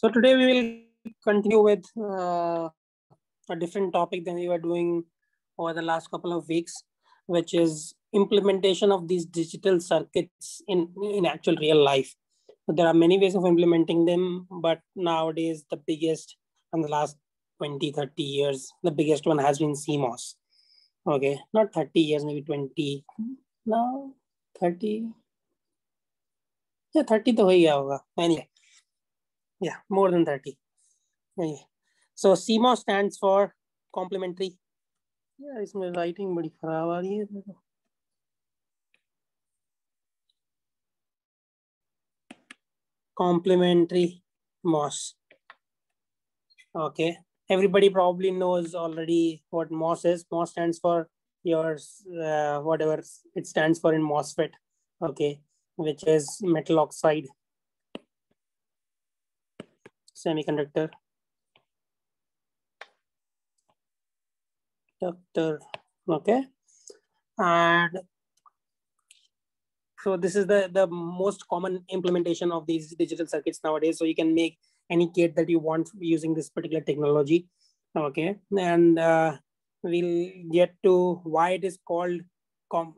So today we will continue with a different topic than we were doing over the last couple of weeks, which is implementation of these digital circuits in actual real life. There are many ways of implementing them, but nowadays the biggest in the last 20, 30 years, the biggest one has been CMOS. Okay, not 30 years, maybe 20. Now 30. Yeah, 30 to ho hi gaya hoga. Anyway, yeah, more than 30. Anyway. So CMOS stands for complementary. Yeah, इसमें writing बड़ी खराब आ रही है. Complementary MOS. Okay. Everybody probably knows already what MOS is. MOS stands for your whatever it stands for in MOSFET. Okay, which is metal oxide semiconductor. Okay, and so this is the most common implementation of these digital circuits nowadays. So you can make any gate that you want using this particular technology. Okay, and we'll get to why it is called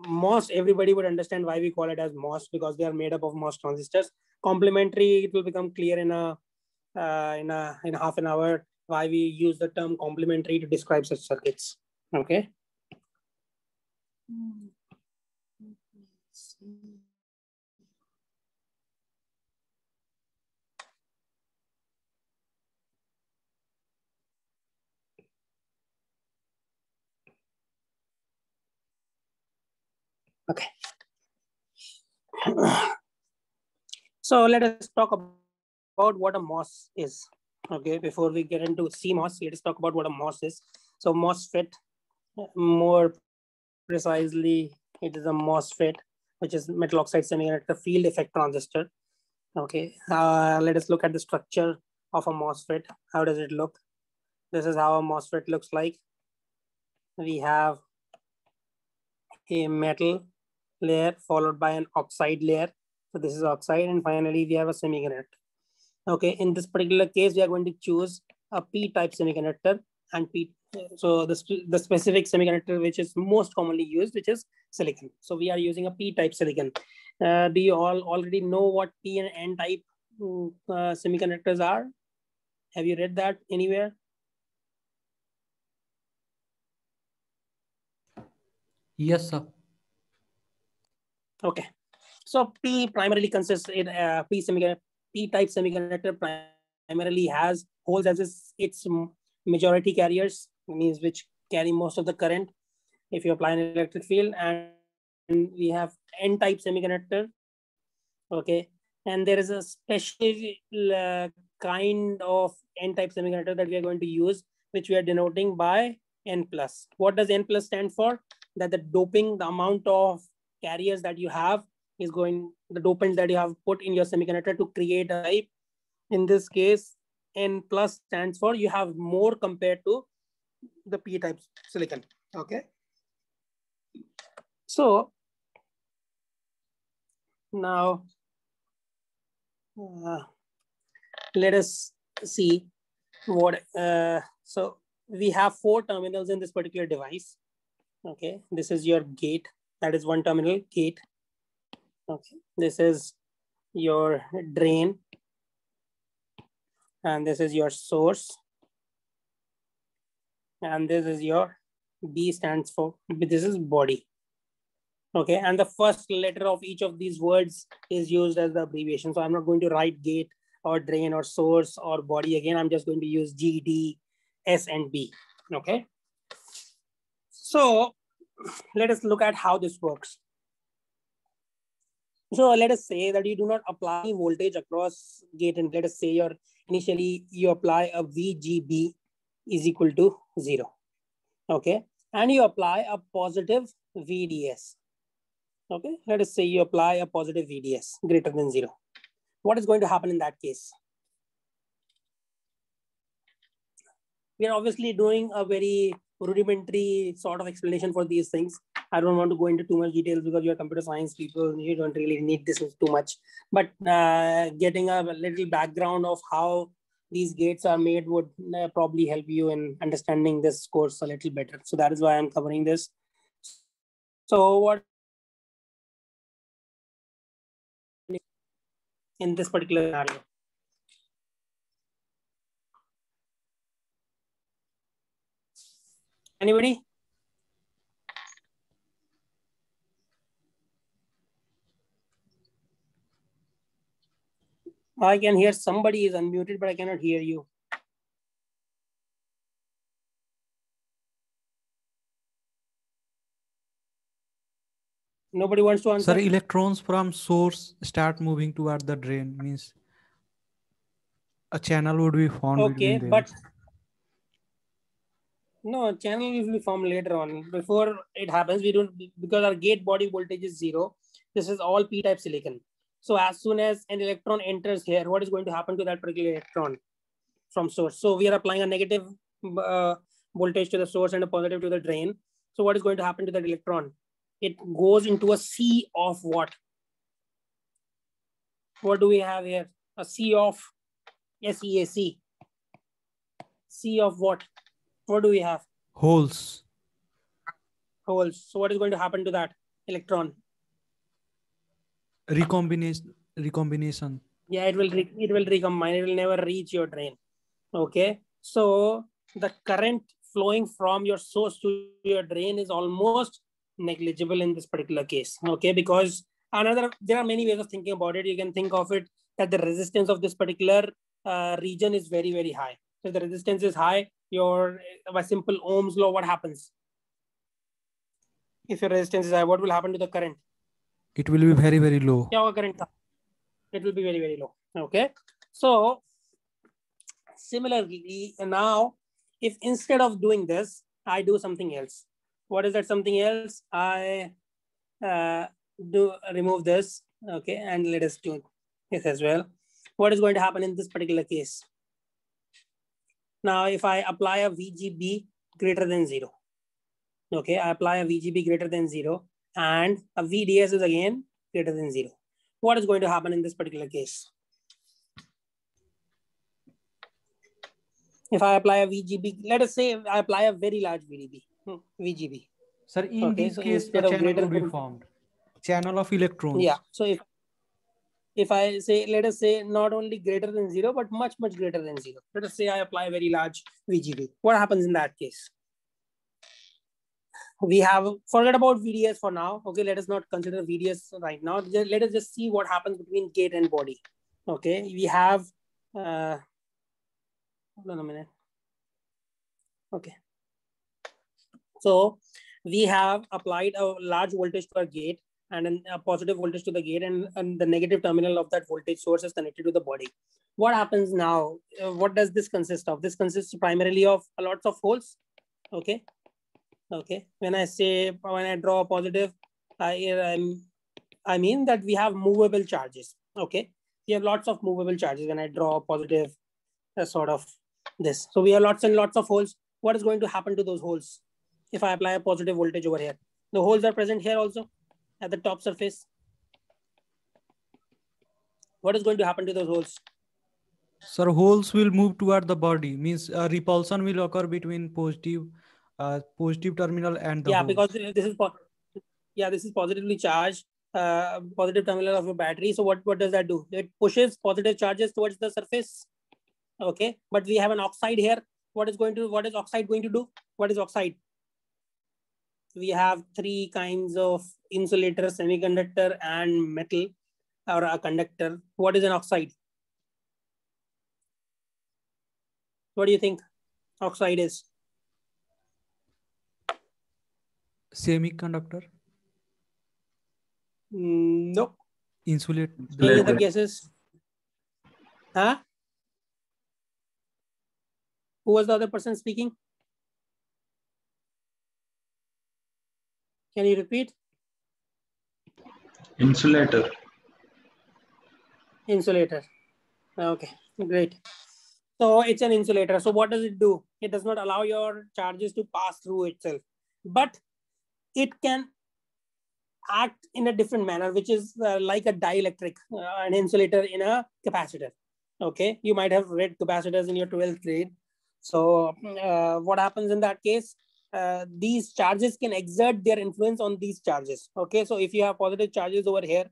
MOS. Everybody would understand why we call it as MOS, because they are made up of MOS transistors. Complementary, it will become clear in half an hour why we use the term complementary to describe such circuits. Okay. Okay. So let us talk about what a MOS is. Okay, before we get into CMOS, let us talk about what a MOS is. So MOSFET, more precisely, it is a MOSFET, which is metal oxide semiconductor field effect transistor. Okay, let us look at the structure of a MOSFET. How does it look? This is how a MOSFET looks like. We have a metal layer followed by an oxide layer. So this is oxide, and finally we have a semiconductor. Okay, in this particular case, we are going to choose a P-type semiconductor and P. So the specific semiconductor which is most commonly used, which is silicon. So we are using a P-type silicon. Do you all already know what P and N-type semiconductors are? Have you read that anywhere? Yes, sir. Okay. So P primarily consists in P-type semiconductor primarily has holes as its majority carriers, means which carry most of the current if you apply an electric field, and we have N-type semiconductor. Okay, and there is a special kind of N-type semiconductor that we are going to use, which we are denoting by N plus. What does N plus stand for? That the amount of carriers that you have is the dopant that you have put in your semiconductor to create a type. In this case, N plus stands for you have more compared to the P-type silicon. Okay. So now let us see what. So we have 4 terminals in this particular device. Okay, this is your gate. That is one terminal, gate. Okay, this is your drain, and this is your source, and this is your B stands for, this is body. Okay, and the first letter of each of these words is used as the abbreviation. So I'm not going to write gate or drain or source or body again. I'm just going to use G, D, S, and B. Okay. So let us look at how this works. So let us say that you do not apply voltage across gate, and let us say initially you apply a VGB is equal to 0. Okay, and you apply a positive VDS. Okay, let us say you apply a positive VDS greater than 0. What is going to happen in that case? We are obviously doing a very rudimentary sort of explanation for these things. I don't want to go into too much details because you're computer science people, you don't really need this too much. But getting a little background of how these gates are made would probably help you in understanding this course a little better. So that is why I'm covering this. So what in this particular scenario? Anybody? I can hear somebody is unmuted, but I cannot hear you. Nobody wants to answer. Sir, electrons from source start moving toward the drain, means a channel would be formed Okay, between them. but no, channel will be formed later on. Before it happens, we don't, because our gate body voltage is 0. This is all p-type silicon. So as soon as an electron enters here, what is going to happen to that particular electron from source? So we are applying a negative voltage to the source and a positive to the drain. So what is going to happen to that electron? It goes into a sea of what? What do we have here? A sea of SEAC. Sea of what? What do we have? Holes. Holes. So what is going to happen to that electron? Recombination. Yeah, it will recombine. It will never reach your drain. Okay. So the current flowing from your source to your drain is almost negligible in this particular case. Okay, because there are many ways of thinking about it. You can think of it that the resistance of this particular region is very, very high. So if the resistance is high, by simple Ohm's law, what happens? If your resistance is high, what will happen to the current? It will be very, very low. Yeah, current. It will be very, very low. Okay. So similarly, now, if instead of doing this, I do something else. What is that something else? I do remove this. Okay. And let us do this as well. What is going to happen in this particular case? Now, if I apply a VGB greater than 0, okay, I apply a VGB greater than 0 and a VDS is again greater than 0. What is going to happen in this particular case? If I apply a VGB, let us say I apply a very large VGB. Sir, in this case, a channel will be formed. Channel of electrons. Yeah. So if I say, let us say not only greater than 0, but much, much greater than 0. Let us say I apply a very large VGB. What happens in that case? We have, forget about VDS for now. Okay, let us not consider VDS right now. Let us just see what happens between gate and body. Okay, we have, hold on a minute. Okay. So we have applied a large voltage to our gate and a positive voltage to the gate, and the negative terminal of that voltage source is connected to the body. What happens now? What does this consist of? This consists primarily of lots of holes. Okay. Okay. When I draw a positive, I mean that we have movable charges. Okay. We have lots of movable charges when I draw a positive sort of this. So we have lots and lots of holes. What is going to happen to those holes? If I apply a positive voltage over here, the holes are present here also at the top surface. What is going to happen to those holes? Sir, holes will move toward the body, means repulsion will occur between positive terminal and the yeah, holes. Because this is positively charged, positive terminal of a battery. So what does that do? It pushes positive charges towards the surface. Okay, but we have an oxide here. What is oxide going to do? What is oxide? We have 3 kinds of insulator, semiconductor, and metal, or a conductor. What is an oxide? What do you think oxide is? Semiconductor? Nope. Insulate. Any other guesses? Huh? Who was the other person speaking? Can you repeat? Insulator. Insulator. Okay, great. So it's an insulator. So what does it do? It does not allow your charges to pass through itself, but it can act in a different manner, which is like a dielectric, an insulator in a capacitor. Okay, you might have read capacitors in your 12th grade. So what happens in that case? These charges can exert their influence on these charges. Okay, so if you have positive charges over here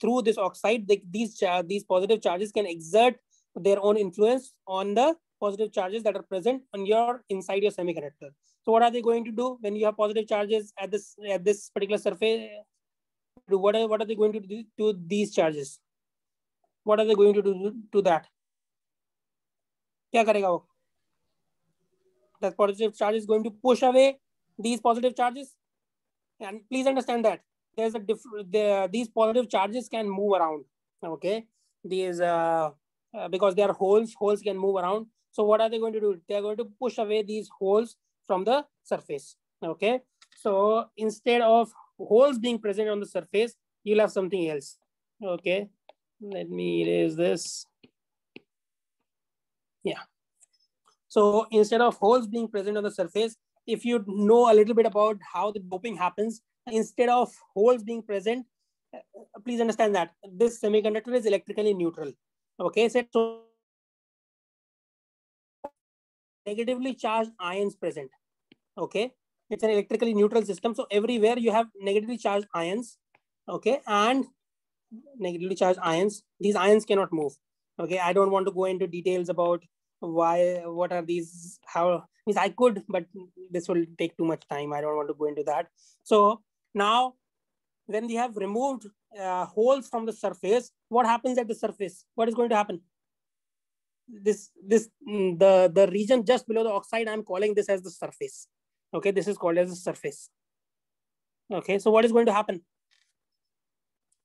through this oxide, these positive charges can exert their own influence on the positive charges that are present on your inside your semiconductor. So what are they going to do when you have positive charges at this particular surface? What are they going to do to these charges? What are they going to do to that? क्या करेगा वो? That positive charge is going to push away these positive charges. And please understand that there's these positive charges can move around. Okay, these because they are holes can move around. So what are they going to do? They are going to push away these holes from the surface. Okay, so instead of holes being present on the surface, you'll have something else. Okay, let me erase this. Yeah. So instead of holes being present on the surface, if you know a little bit about how the doping happens, instead of holes being present, please understand that this semiconductor is electrically neutral. Okay, so negatively charged ions present. Okay, it's an electrically neutral system. So everywhere you have negatively charged ions. Okay, and negatively charged ions. These ions cannot move. Okay, I don't want to go into details about why, what are these, how, means I could, but this will take too much time. I don't want to go into that. So now when we have removed holes from the surface, what happens at the surface? What is going to happen? The region just below the oxide, I'm calling this as the surface. Okay, this is called as the surface. Okay, so what is going to happen?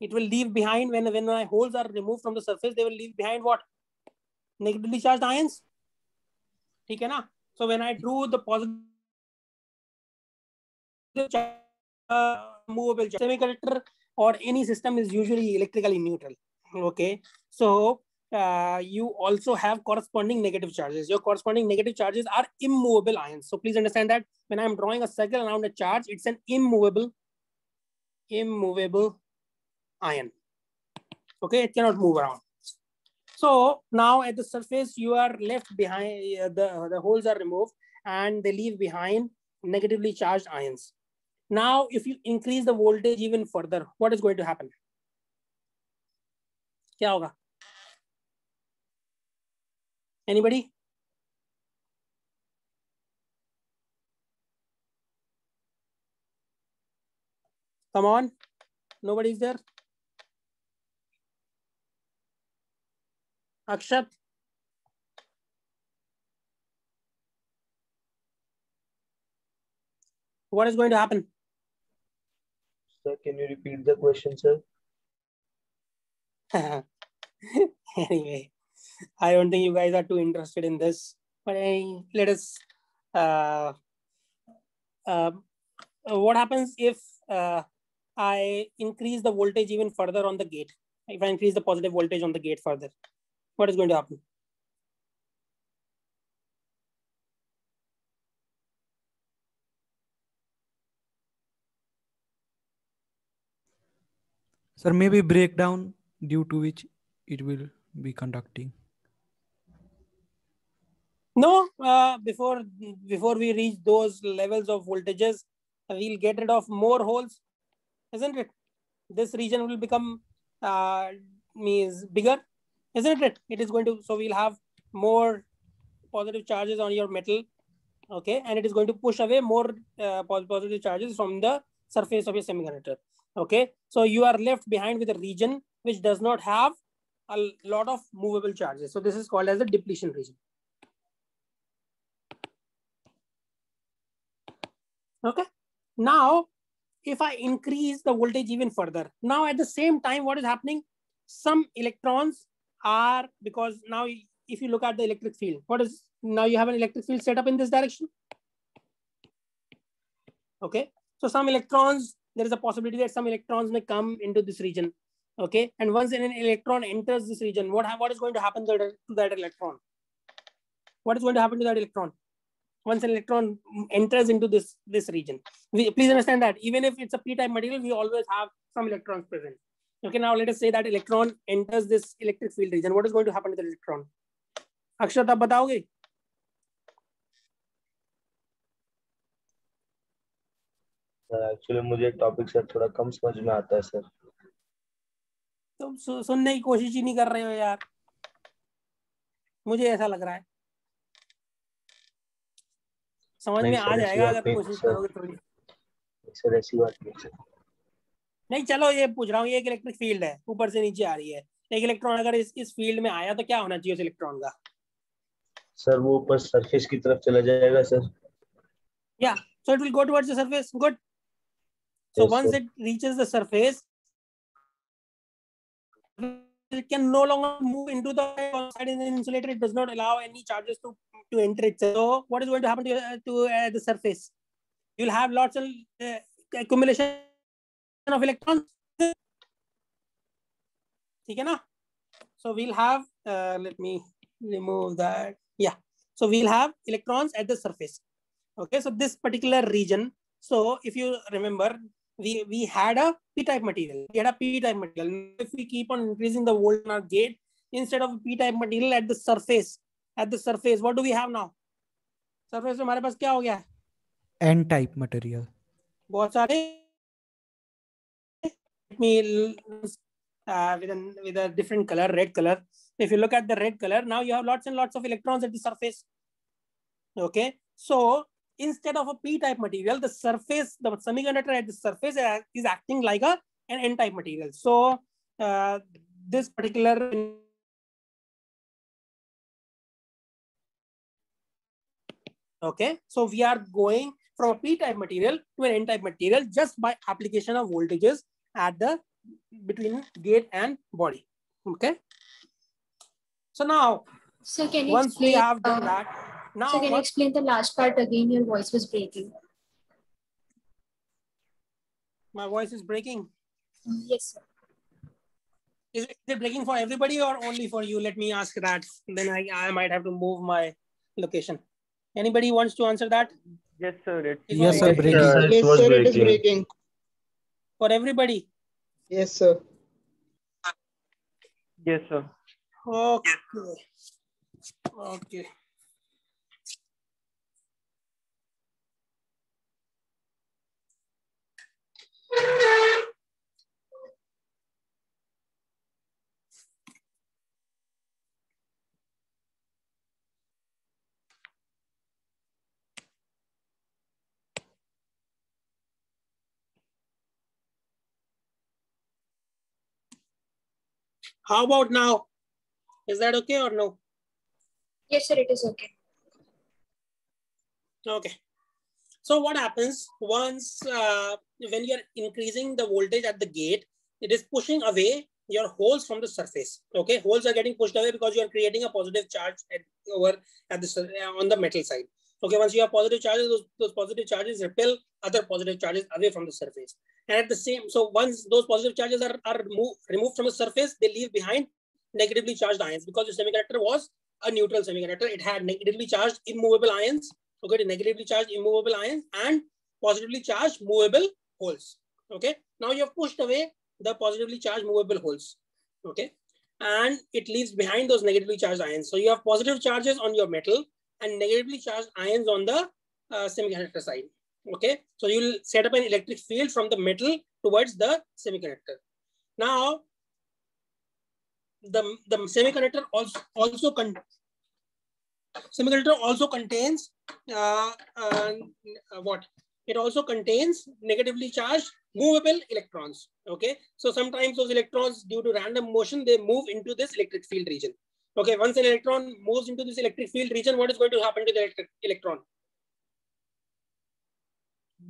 It will leave behind, when my holes are removed from the surface, they will leave behind what? Negatively charged ions. Okay, na? So when I drew the positive movable semiconductor or any system is usually electrically neutral. Okay, so you also have corresponding negative charges. Your corresponding negative charges are immovable ions. So please understand that when I'm drawing a circle around a charge, it's an immovable ion. Okay, it cannot move around. So now at the surface, you are left behind, the holes are removed and they leave behind negatively charged ions. Now, if you increase the voltage even further, what is going to happen? क्या होगा? Anybody? Come on. Nobody's there? Akshat? What is going to happen? Sir, can you repeat the question, sir? Anyway, I don't think you guys are too interested in this, but let us. What happens if I increase the voltage even further on the gate? If I increase the positive voltage on the gate further, what is going to happen? Sir, maybe breakdown due to which it will be conducting. No, before we reach those levels of voltages, we'll get rid of more holes, isn't it? This region will become means bigger, isn't it? It is going to, so we'll have more positive charges on your metal, okay, and it is going to push away more positive charges from the surface of your semiconductor. Okay, so you are left behind with a region which does not have a lot of movable charges. So this is called as the depletion region. Okay, now if I increase the voltage even further, now at the same time, what is happening? Some electrons are, because now if you look at the electric field, what is, now you have an electric field set up in this direction. Okay, so some electrons, there is a possibility that some electrons may come into this region. Okay, and once an electron enters this region, what is going to happen to that electron? What is going to happen to that electron? Once an electron enters into this region, please understand that even if it's a p-type material, we always have some electrons present. Okay, now let us say that electron enters this electric field region. What is going to happen to the electron? Akshat, आप बताओगे? Actually मुझे topic sir थोड़ा कम समझ में आता है sir. तुम सुनने की कोशिश ही नहीं कर रहे हो यार, मुझे ऐसा लग रहा है. समझ में आ जाएगा अगर कोशिश करोगे थोड़ी. सर ऐसी बात नहीं सर. नहीं, चलो ये पूछ रहा हूँ, ये एक इलेक्ट्रिक फील्ड है, ऊपर से नीचे आ रही है. एक इलेक्ट्रॉन अगर इस फील्ड में आया तो क्या होना चाहिए उस इलेक्ट्रॉन का? सर वो ऊपर सरफेस की तरफ चला जाएगा sir. Yeah, so it will go towards the surface. Good. So once it reaches the surface, it can no longer move into the outside in the insulator. It does not allow any charges to enter it. So what is going to happen to the surface? You'll have lots of accumulation of electrons. ठीक है ना? So we'll have, let me remove that. Yeah. So we'll have electrons at the surface. Okay. So this particular region. So if you remember, we had a p-type material. We had a p-type material. If we keep on increasing the voltage in our gate, instead of p-type material at the surface, what do we have now? Surface में हमारे पास क्या हो गया है? n-type material. बहुत सारे. Let me with a different color, red color. If you look at the red color, now you have lots and lots of electrons at the surface. Okay, so instead of a p-type material, the surface, the semiconductor at the surface is acting like an n-type material. So this particular, okay, so we are going from a p-type material to an n-type material just by application of voltages at the between gate and body. Okay, so now so can you once explain, we have done that, now so can you explain the last part again? Your voice was breaking. My voice is breaking. Yes, sir. Is it breaking for everybody or only for you? Let me ask that. Then I might have to move my location. Anybody wants to answer that? Yes, sir. Yes, sir. Breaking. Yes, sir. It is breaking. For everybody? Yes, sir. Yes, sir. Okay. Okay. How about now? Is that okay or no? Yes, sir. It is okay. Okay. So what happens once when you're increasing the voltage at the gate, it is pushing away your holes from the surface. Okay, holes are getting pushed away because you are creating a positive charge on the metal side. Okay, once you have positive charges, those positive charges repel other positive charges away from the surface. And at the same, so once those positive charges are removed from the surface, they leave behind negatively charged ions, because the semiconductor was a neutral semiconductor. It had negatively charged immovable ions. Okay, the negatively charged immovable ions and positively charged movable holes. Okay, now you have pushed away the positively charged movable holes. Okay, and it leaves behind those negatively charged ions. So you have positive charges on your metal and negatively charged ions on the semiconductor side. Okay, so you will set up an electric field from the metal towards the semiconductor. Now the semiconductor also contains what? It also contains negatively charged movable electrons. Okay, so sometimes those electrons, due to random motion, they move into this electric field region. Okay, once an electron moves into this electric field region, what is going to happen to the electron?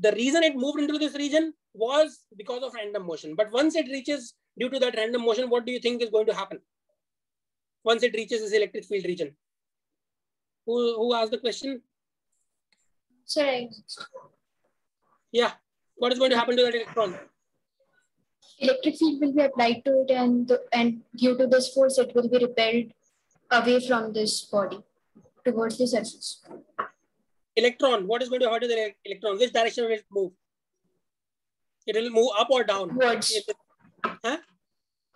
The reason it moved into this region was because of random motion. But once it reaches, due to that random motion, what do you think is going to happen once it reaches this electric field region? Who asked the question? Sir, Yeah. What is going to happen to that electron? electric field will be applied to it, and due to this force, it will be repelled away from this body towards the surface. Electron, what is going to happen to the electron? Which direction will it move? It will move up or down? Upwards. Huh?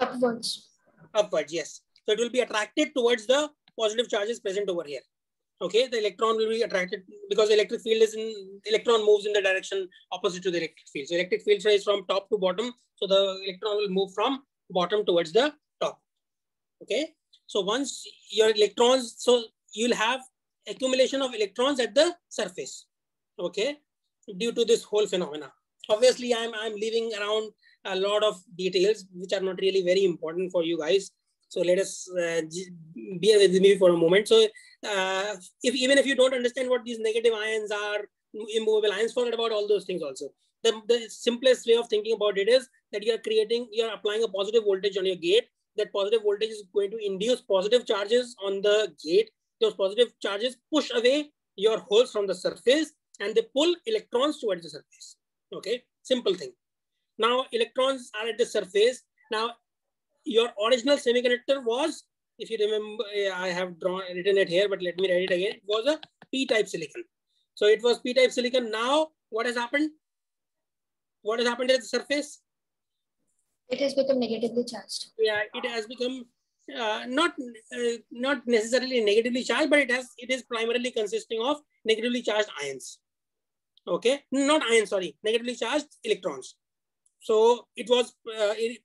Upwards. Upwards, yes. So it will be attracted towards the positive charges present over here. Okay, the electron will be attracted because the electric field is in, electron moves in the direction opposite to the electric field. So electric field is from top to bottom. So the electron will move from bottom towards the top. Okay, so once your electrons, so you'll have accumulation of electrons at the surface. Okay, due to this whole phenomena. Obviously, I'm leaving around a lot of details which are not really very important for you guys. So let us bear with me for a moment. So even if you don't understand what these negative ions are, immovable ions, forget about all those things also. The simplest way of thinking about it is that you are applying a positive voltage on your gate. That positive voltage is going to induce positive charges on the gate. Those positive charges push away your holes from the surface and they pull electrons towards the surface. Okay, simple thing. Now electrons are at the surface. Now your original semiconductor was, if you remember, I have written it here, but let me write it again. It was a p-type silicon. So it was p-type silicon. Now what has happened? What has happened at the surface? It has become negatively charged. Yeah, it has become not necessarily negatively charged, but it is primarily consisting of negatively charged ions. Okay, not ions, sorry, negatively charged electrons. So it was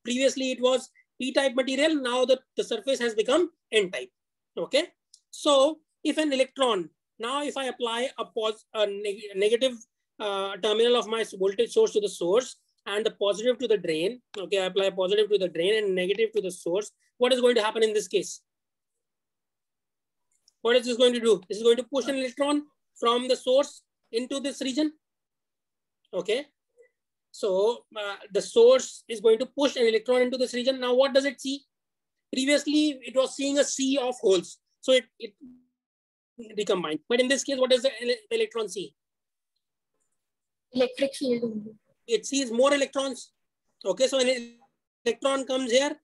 previously it was p-type material. Now the surface has become n-type. Okay, so if an electron, now if I apply a negative terminal of my voltage source to the source and the positive to the drain, okay, I apply positive to the drain and negative to the source, what is going to happen in this case? What is this going to do? This is going to push an electron from the source into this region. Okay, so the source is going to push an electron into this region. Now what does it see? Previously it was seeing a sea of holes, so it recombined. But in this case, what does the electron see? Electric field. It sees more electrons. Okay, so an electron comes here,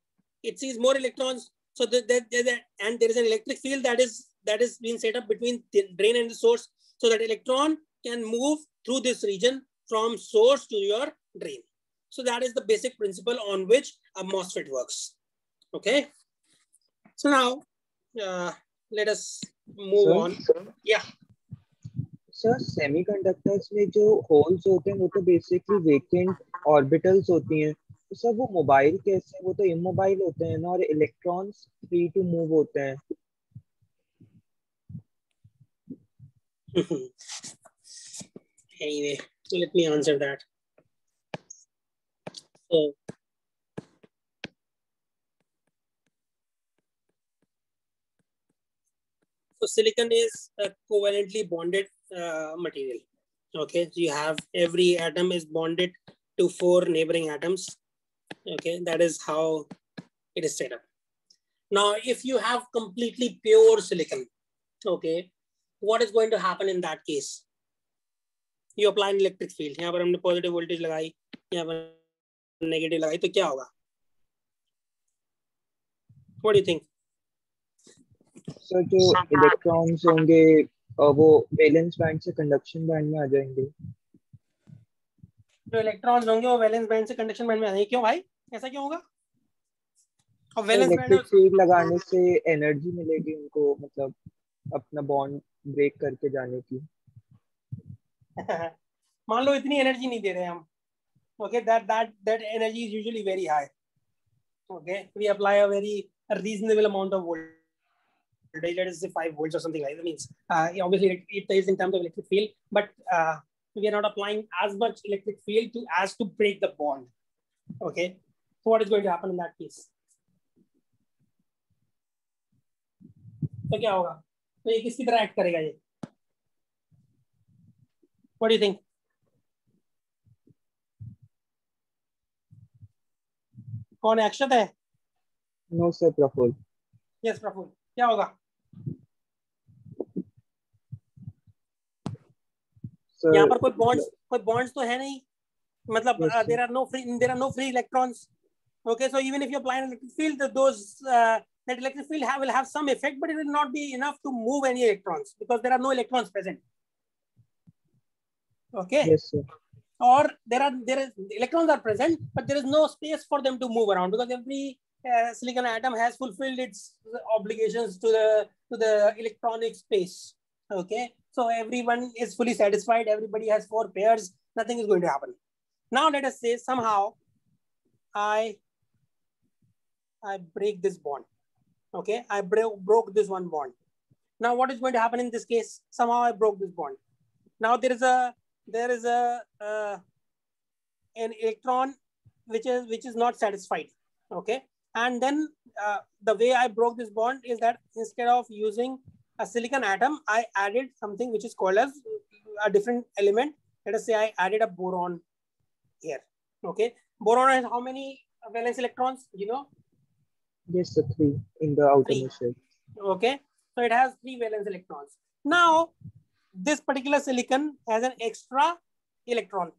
it sees more electrons. So and there is an electric field that is being set up between the drain and the source, so that electron can move through this region from source to your drain. So that is the basic principle on which a MOSFET works. Okay. So now let us move on. Yeah. Sir semiconductors में जो holes होते हैं वो तो basically vacant orbitals होती हैं, तो sir वो मोबाइल कैसे, वो तो इमोबाइल होते हैं ना, और इलेक्ट्रॉन्स फ्री टू मूव होते हैं. Anyway, let me answer that. So silicon is a covalently bonded material. Okay, so you have every atom is bonded to 4 neighboring atoms. Okay, that is how it is set up. Now, if you have completely pure silicon, okay, what is going to happen in that case? You apply an electric field. यहाँ पर हमने positive voltage लगाई, यहाँ पर negative लगाई, तो क्या होगा? What do you think? Sir जो इलेक्ट्रॉन्स होंगे वो वैलेंस बैंड से कंडक्शन बैंड में आ जाएंगे. जो इलेक्ट्रॉन्स होंगे वो वैलेंस बैंड से कंडक्शन बैंड में आ जाएंगे. क्यों भाई, ऐसा क्यों होगा? और वैलेंस बैंड इलेक्ट्रिक फील्ड लगाने से एनर्जी मिलेगी उनको, मतलब अपना बॉन्ड ब्रेक करके जाने की. मान लो इतनी एनर्जी नहीं दे रहे हम. Okay, that energy is usually very high. Okay, we apply a reasonable amount of voltage. Let us say 5 volts or something like that. Means obviously it is in terms of electric field, but we are not applying as much electric field as to break the bond. Okay, so what is going to happen in that case? तो क्या होगा? तो ये किसकी तरह act करेगा ये? What do you think? कौन अक्षत है? No sir, Prafull. Yes Prafull, क्या होगा? यहाँ पर कोई bonds तो है नहीं, मतलब yes, there are no free electrons. Okay, so even if you apply an electric field, that electric field will have some effect, but it will not be enough to move any electrons because there are no electrons present. Okay. Yes, sir. Or electrons are present, but there is no space for them to move around because every silicon atom has fulfilled its obligations to the electronic space. Okay, so everyone is fully satisfied. Everybody has 4 pairs. Nothing is going to happen. Now let us say somehow I break this bond. Okay, I broke this one bond. Now what is going to happen in this case? Somehow I broke this bond. Now there is an electron which is not satisfied. Okay, and then the way I broke this bond is that instead of using a silicon atom, I added something which is called as a different element. Let us say I added a boron here. Okay, boron has how many valence electrons? You know? Yes, sir, 3 in the outermost shell. Okay, so it has 3 valence electrons. Now this particular silicon has an extra electron,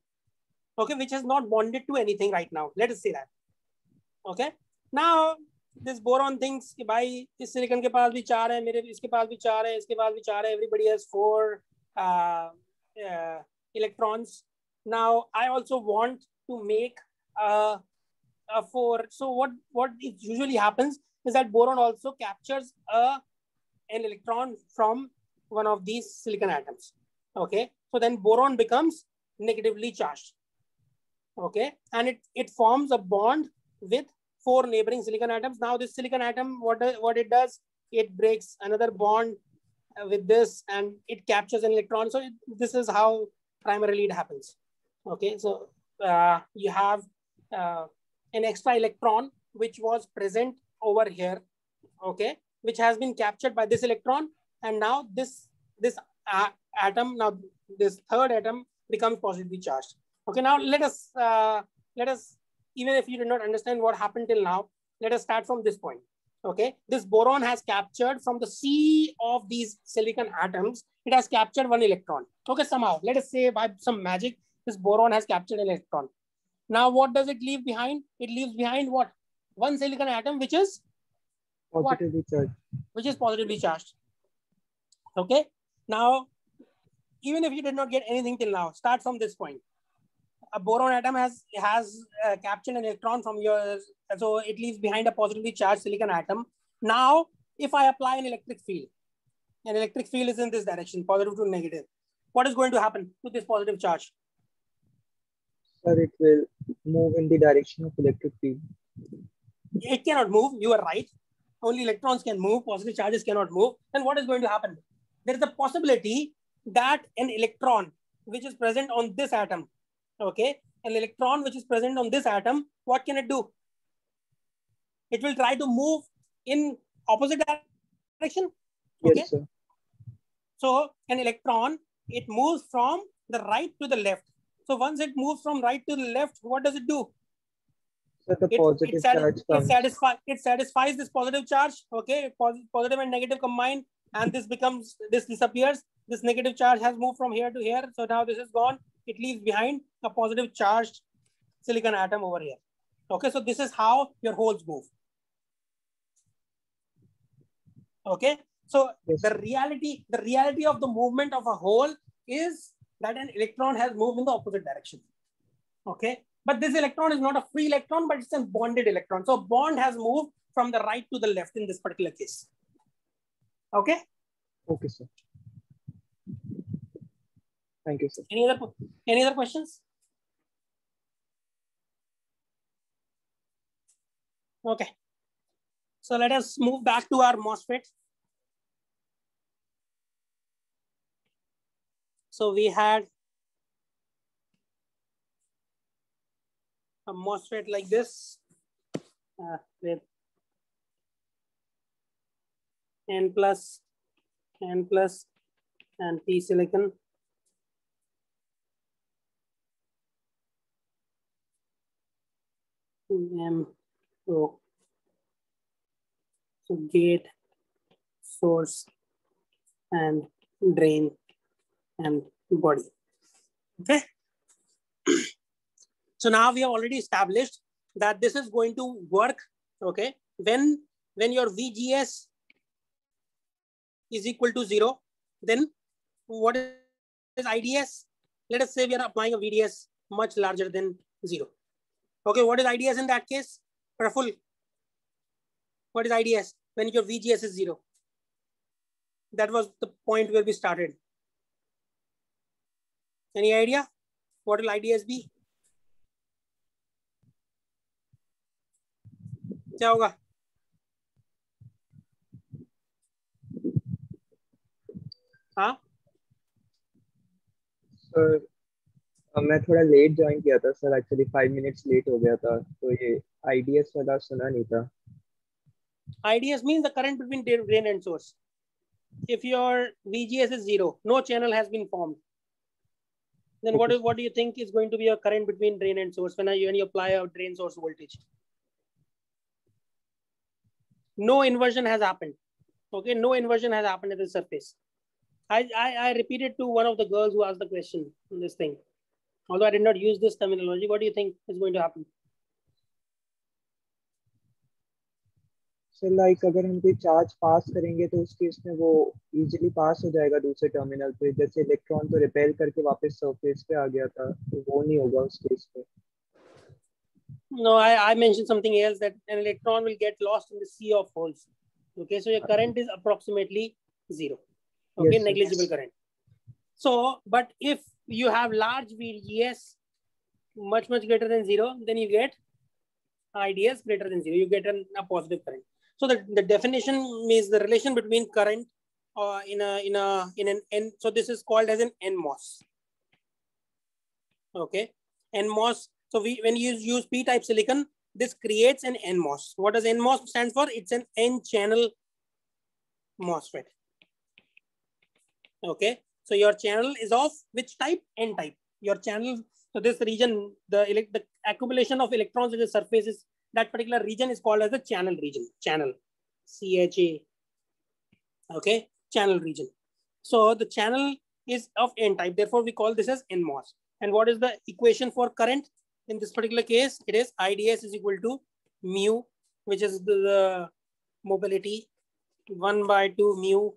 okay, which has not bonded to anything right now. Let us say that. Okay, now this boron thinks कि भाई इस silicon के पास भी 4 है, मेरे इसके पास भी 4 है, इसके पास भी 4 है. Everybody has 4 electrons. Now I also want to make a 4. So what it usually happens is that boron also captures an electron from one of these silicon atoms. Okay, so then boron becomes negatively charged. Okay, and it forms a bond with 4 neighboring silicon atoms. Now this silicon atom, what it does, it breaks another bond with this and it captures an electron. So this is how primarily it happens. Okay, so you have an extra electron which was present over here, okay, which has been captured by this electron, and now this atom, now this third atom becomes positively charged. Okay, now let us even if you did not understand what happened till now, let us start from this point. Okay, this boron has captured from the sea of these silicon atoms, it has captured 1 electron. Okay, somehow let us say by some magic this boron has captured an electron. Now what does it leave behind? It leaves behind what? 1 silicon atom which is Positively charged. Which is positively charged. Okay, now even if you did not get anything till now, start from this point. A boron atom has captured an electron from yours, so it leaves behind a positively charged silicon atom. Now if I apply an electric field is in this direction, positive to negative, what is going to happen to this positive charge? Sir, it will move in the direction of electric field. It cannot move, you are right. Only electrons can move, positive charges cannot move. Then what is going to happen? There is a possibility that an electron which is present on this atom, okay, an electron which is present on this atom, what can it do? It will try to move in opposite direction. Okay. Yes, sir. So an electron, it moves from the right to the left. So once it moves from right to the left, what does it do? So the positive charge comes. It satisfies this positive charge. Okay, positive and negative combine, and this disappears. This negative charge has moved from here to here. So now this is gone. It leaves behind a positive charged silicon atom over here. Okay, so this is how your holes move. Okay, so yes, the reality of the movement of a hole is that an electron has moved in the opposite direction. Okay, but this electron is not a free electron, but it's a bonded electron. So bond has moved from the right to the left in this particular case. Okay. Okay, sir. Thank you, sir. Any other questions? Okay. So let us move back to our MOSFET. So we had a MOSFET like this with N plus, and P silicon. So gate, source, and drain, and body. Okay. So now we have already established that this is going to work. Okay, when your VGS is equal to 0, then what is IDS? Let us say we are applying a VDS much larger than 0. Okay, what is IDS in that case? Praful. What is IDS? When your VGS is 0. That was the point where we started. Any idea? What will IDS be? क्या होगा? हाँ? Sir मैं थोड़ा late join किया था sir, actually 5 minutes late हो गया था, तो ये IDS वाला सुना नहीं था. IDS means the current between drain and source. If your VGS is 0, no channel has been formed. Then Okay. what do you think is going to be a current between drain and source when you apply a drain source voltage? No inversion has happened. Okay, no inversion has happened at the surface. I repeated to one of the girls who asked the question on this thing. Although I did not use this terminology, what do you think is going to happen? Sir like अगर हम कोई charge पास करेंगे तो उस case में वो easily pass हो जाएगा दूसरे टर्मिनल पे, जैसे इलेक्ट्रॉन तो रिपेल करके वापस सरफेस पे आ गया था, तो वो नहीं होगा उस केस पे. No, I mentioned something else, that an electron will get lost in the sea of holes. Okay, so your current is approximately 0. Okay, Yes, sir. negligible current. So, but if you have large VGS much greater than 0, then you get IDS greater than 0. You get a positive current. So the definition means the relation between current in an N. So this is called as an NMOS. Okay, NMOS. So when you use P-type silicon, this creates an NMOS. What does NMOS stand for? It's an N-channel MOSFET. Okay, so your channel is of which type? N type. Your channel. So this region, the accumulation of electrons at the surface is, that particular region is called as the channel region. Channel, CHA. Okay, channel region. So the channel is of N type. Therefore, we call this as NMOS. And what is the equation for current? In this particular case, it is IDS is equal to mu, which is the mobility, 1/2 mu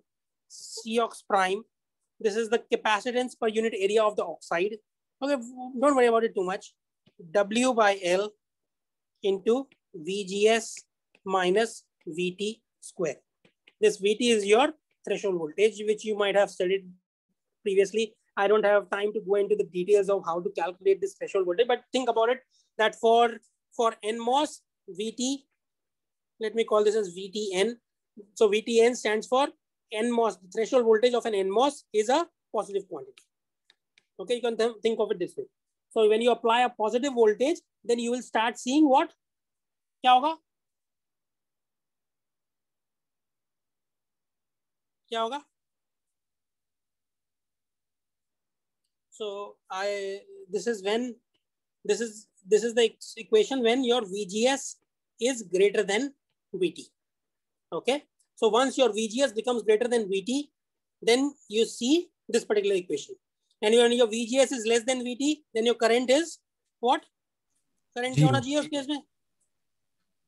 Cox prime. This is the capacitance per unit area of the oxide. Okay, don't worry about it too much. W/L into VGS minus VT square. This VT is your threshold voltage, which you might have studied previously. I don't have time to go into the details of how to calculate this threshold voltage, but think about it, that for NMOS, VT, let me call this as VTN. So VTN stands for NMOS. The threshold voltage of an NMOS is a positive quantity. Okay, you can think of it this way. So when you apply a positive voltage, then you will start seeing what? क्या होगा? क्या होगा? So this is the equation when your VGS is greater than VT. Okay. So once your VGS becomes greater than VT, then you see this particular equation. And when your VGS is less than VT, then your current is what? Current क्या होना चाहिए उस case में?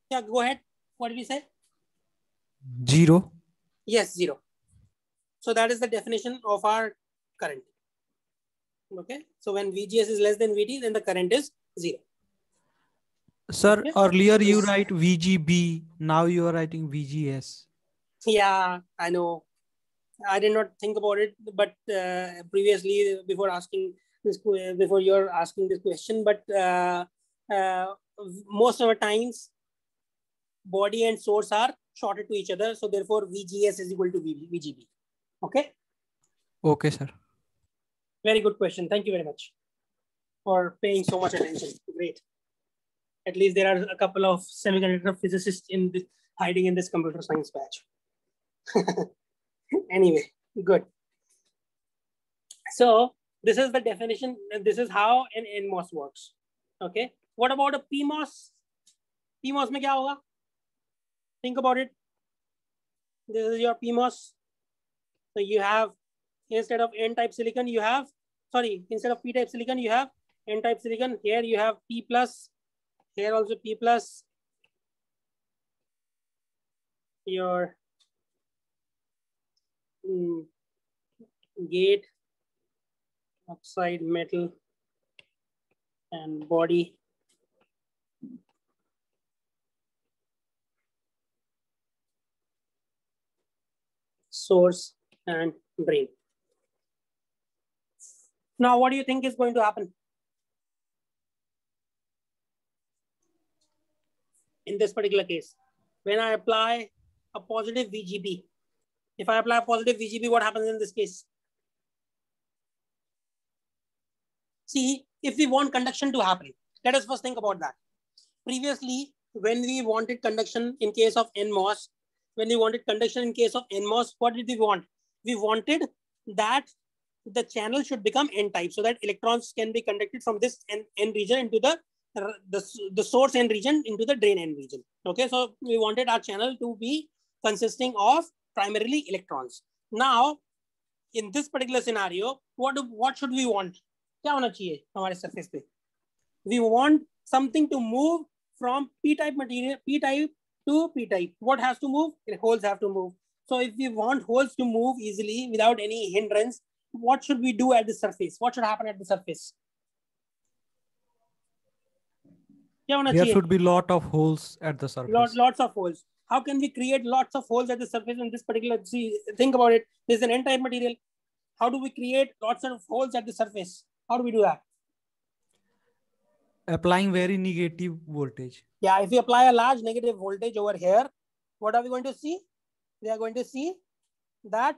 Yeah, go ahead. What did we say? 0. Yes, 0. So that is the definition of our current. Okay. So when VGS is less than VT, then the current is 0. Sir, Okay. earlier you write VGB, now you are writing VGS. Yeah, I know. I did not think about it, but previously before you're asking this question, but most of the times body and source are shorted to each other. So therefore VGS is equal to VGB. Okay. Okay, sir. Very good question. Thank you very much for paying so much attention. Great. At least there are a couple of semiconductor physicists hiding in this computer science batch. Anyway, good. So this is the definition. This is how an NMOS works. Okay. What about a PMOS? PMOS में क्या होगा? Think about it. This is your PMOS. So you have, instead of N-type silicon, you have, instead of P-type silicon, you have N-type silicon. Here you have P plus. Here also P plus. Your gate, oxide, metal, and body. source and drain. Now, what do you think is going to happen in this particular case? When I apply a positive VGB, if I apply a positive VGB, what happens in this case? See, if we want conduction to happen, let us first think about that. Previously, when we wanted conduction in case of NMOS, when we wanted conduction in case of NMOS, what did we want? We wanted that the channel should become N-type so that electrons can be conducted from this N region into the source N region into the drain N region. Okay, so we wanted our channel to be consisting of primarily electrons. Now, in this particular scenario, what should we want? क्या होना चाहिए हमारे surface पे? We want something to move from P-type material, P-type to P-type. What has to move? Holes have to move. So if we want holes to move easily without any hindrance, what should we do at the surface? What should happen at the surface? There should be lot of holes at the surface. Lots of holes. How can we create lots of holes at the surface in this particular? See, think about it. This is an N-type material. How do we create lots of holes at the surface? How do we do that? Applying very negative voltage. Yeah, if we apply a large negative voltage over here, what are we going to see? We are going to see that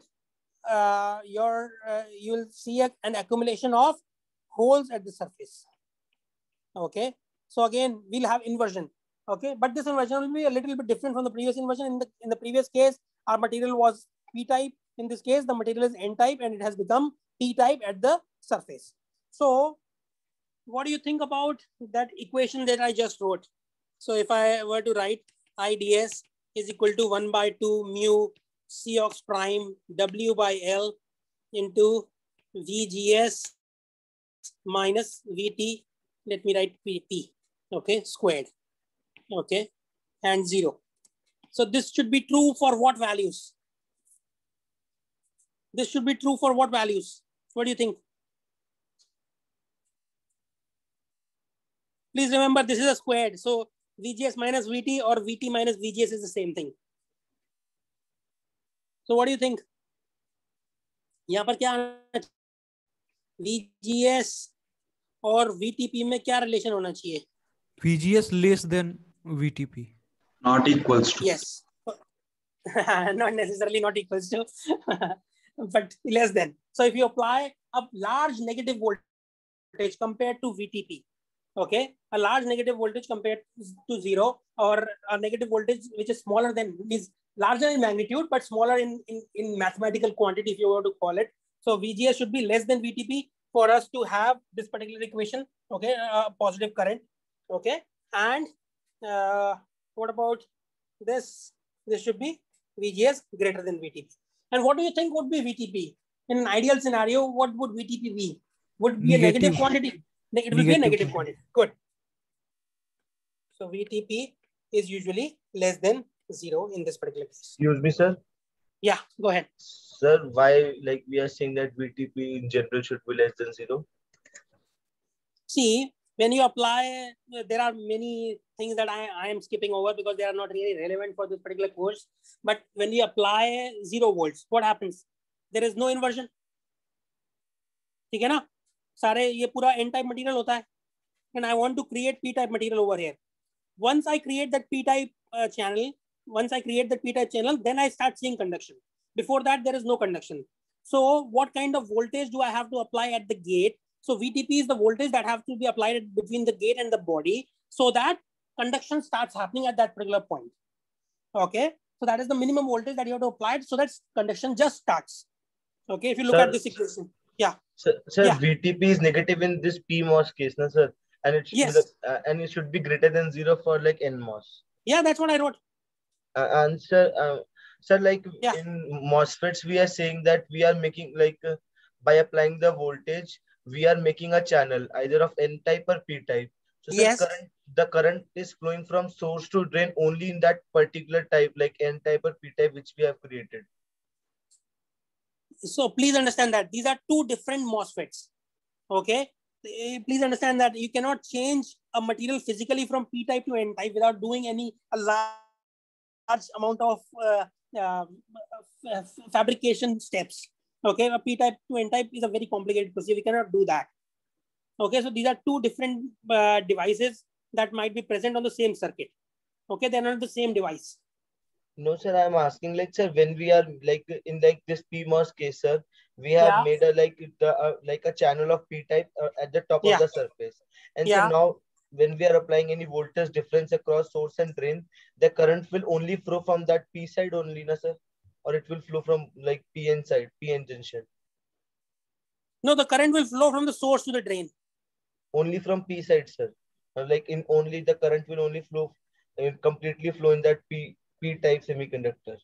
you will see an accumulation of holes at the surface. Okay, so again we'll have inversion. Okay, but this inversion will be a little bit different from the previous inversion. In the previous case, our material was P-type. In this case, the material is N-type and it has become P-type at the surface. So what do you think about that equation that I just wrote? So if I were to write IDS is equal to 1 by 2 mu Cox prime W by L into VGS minus VT, let me write P, okay, squared, okay, and 0. So this should be true for what values? This should be true for what values? What do you think? Please remember, this is a squared. So VGS minus VT or VT minus VGS is the same thing. So what do you think? यहाँ पर क्या आना चाहिए? VGS और VTP में क्या relation होना चाहिए? VGS less than VTP. Not equals to. Yes. Not necessarily not equals to, but less than. So if you apply a large negative voltage compared to VTP, okay, a large negative voltage compared to 0, or a negative voltage which is smaller than, is larger in magnitude but smaller in mathematical quantity, if you were to call it. So VGS should be less than VTP for us to have this particular equation, okay, positive current, okay. And what about this? This should be VGS greater than VTP. And what do you think would be VTP? In an ideal scenario, what would VTP be? Would it be a negative quantity? It will be a negative quantity. Good. So VTP is usually less than 0 in this particular case. Excuse me, sir. Yeah, go ahead. Sir, why like we are saying that VTP in general should be less than 0? See, when you apply, there are many things that I am skipping over because they are not really relevant for this particular course. But when you apply 0 volts, what happens? There is no inversion. ठीक है ना? सारे ये पूरा N-type material होता है. And I want to create P-type material over here. Once I create that P-type channel, then I start seeing conduction. Before that, there is no conduction. So what kind of voltage do I have to apply at the gate? So VTP is the voltage that have to be applied between the gate and the body so that conduction starts happening at that particular point. Okay. So that is the minimum voltage that you have to apply so that conduction just starts. Okay. If you look at this equation. Yeah. Sir, yeah. VTP is negative in this PMOS case, no, sir? And it should yes. be and it should be greater than 0 for like NMOS. Yeah, that's what I wrote. And sir, like in MOSFETs, we are saying that we are making like by applying the voltage, we are making a channel either of N-type or P-type. So yes. The current is flowing from source to drain only in that particular type, like N-type or P-type, which we have created. So please understand that these are two different MOSFETs. Okay. Please understand that you cannot change a material physically from P-type to N-type without doing a large amount of fabrication steps. Okay, a p-type to n-type is a very complicated procedure. We cannot do that. Okay, so these are two different devices that might be present on the same circuit. Okay, they're not the same device. No, sir, I'm asking, like, sir, when we are like in like this PMOS case, sir, we have made a like a channel of p-type at the top of the surface, and so now when we are applying any voltage difference across source and drain, the current will only flow from that p side only, na sir, or it will flow from like pn side, pn junction? No, the current will flow from the source to the drain. Only from p side, sir. Like in only the current will only flow completely flow in that p-type semiconductor.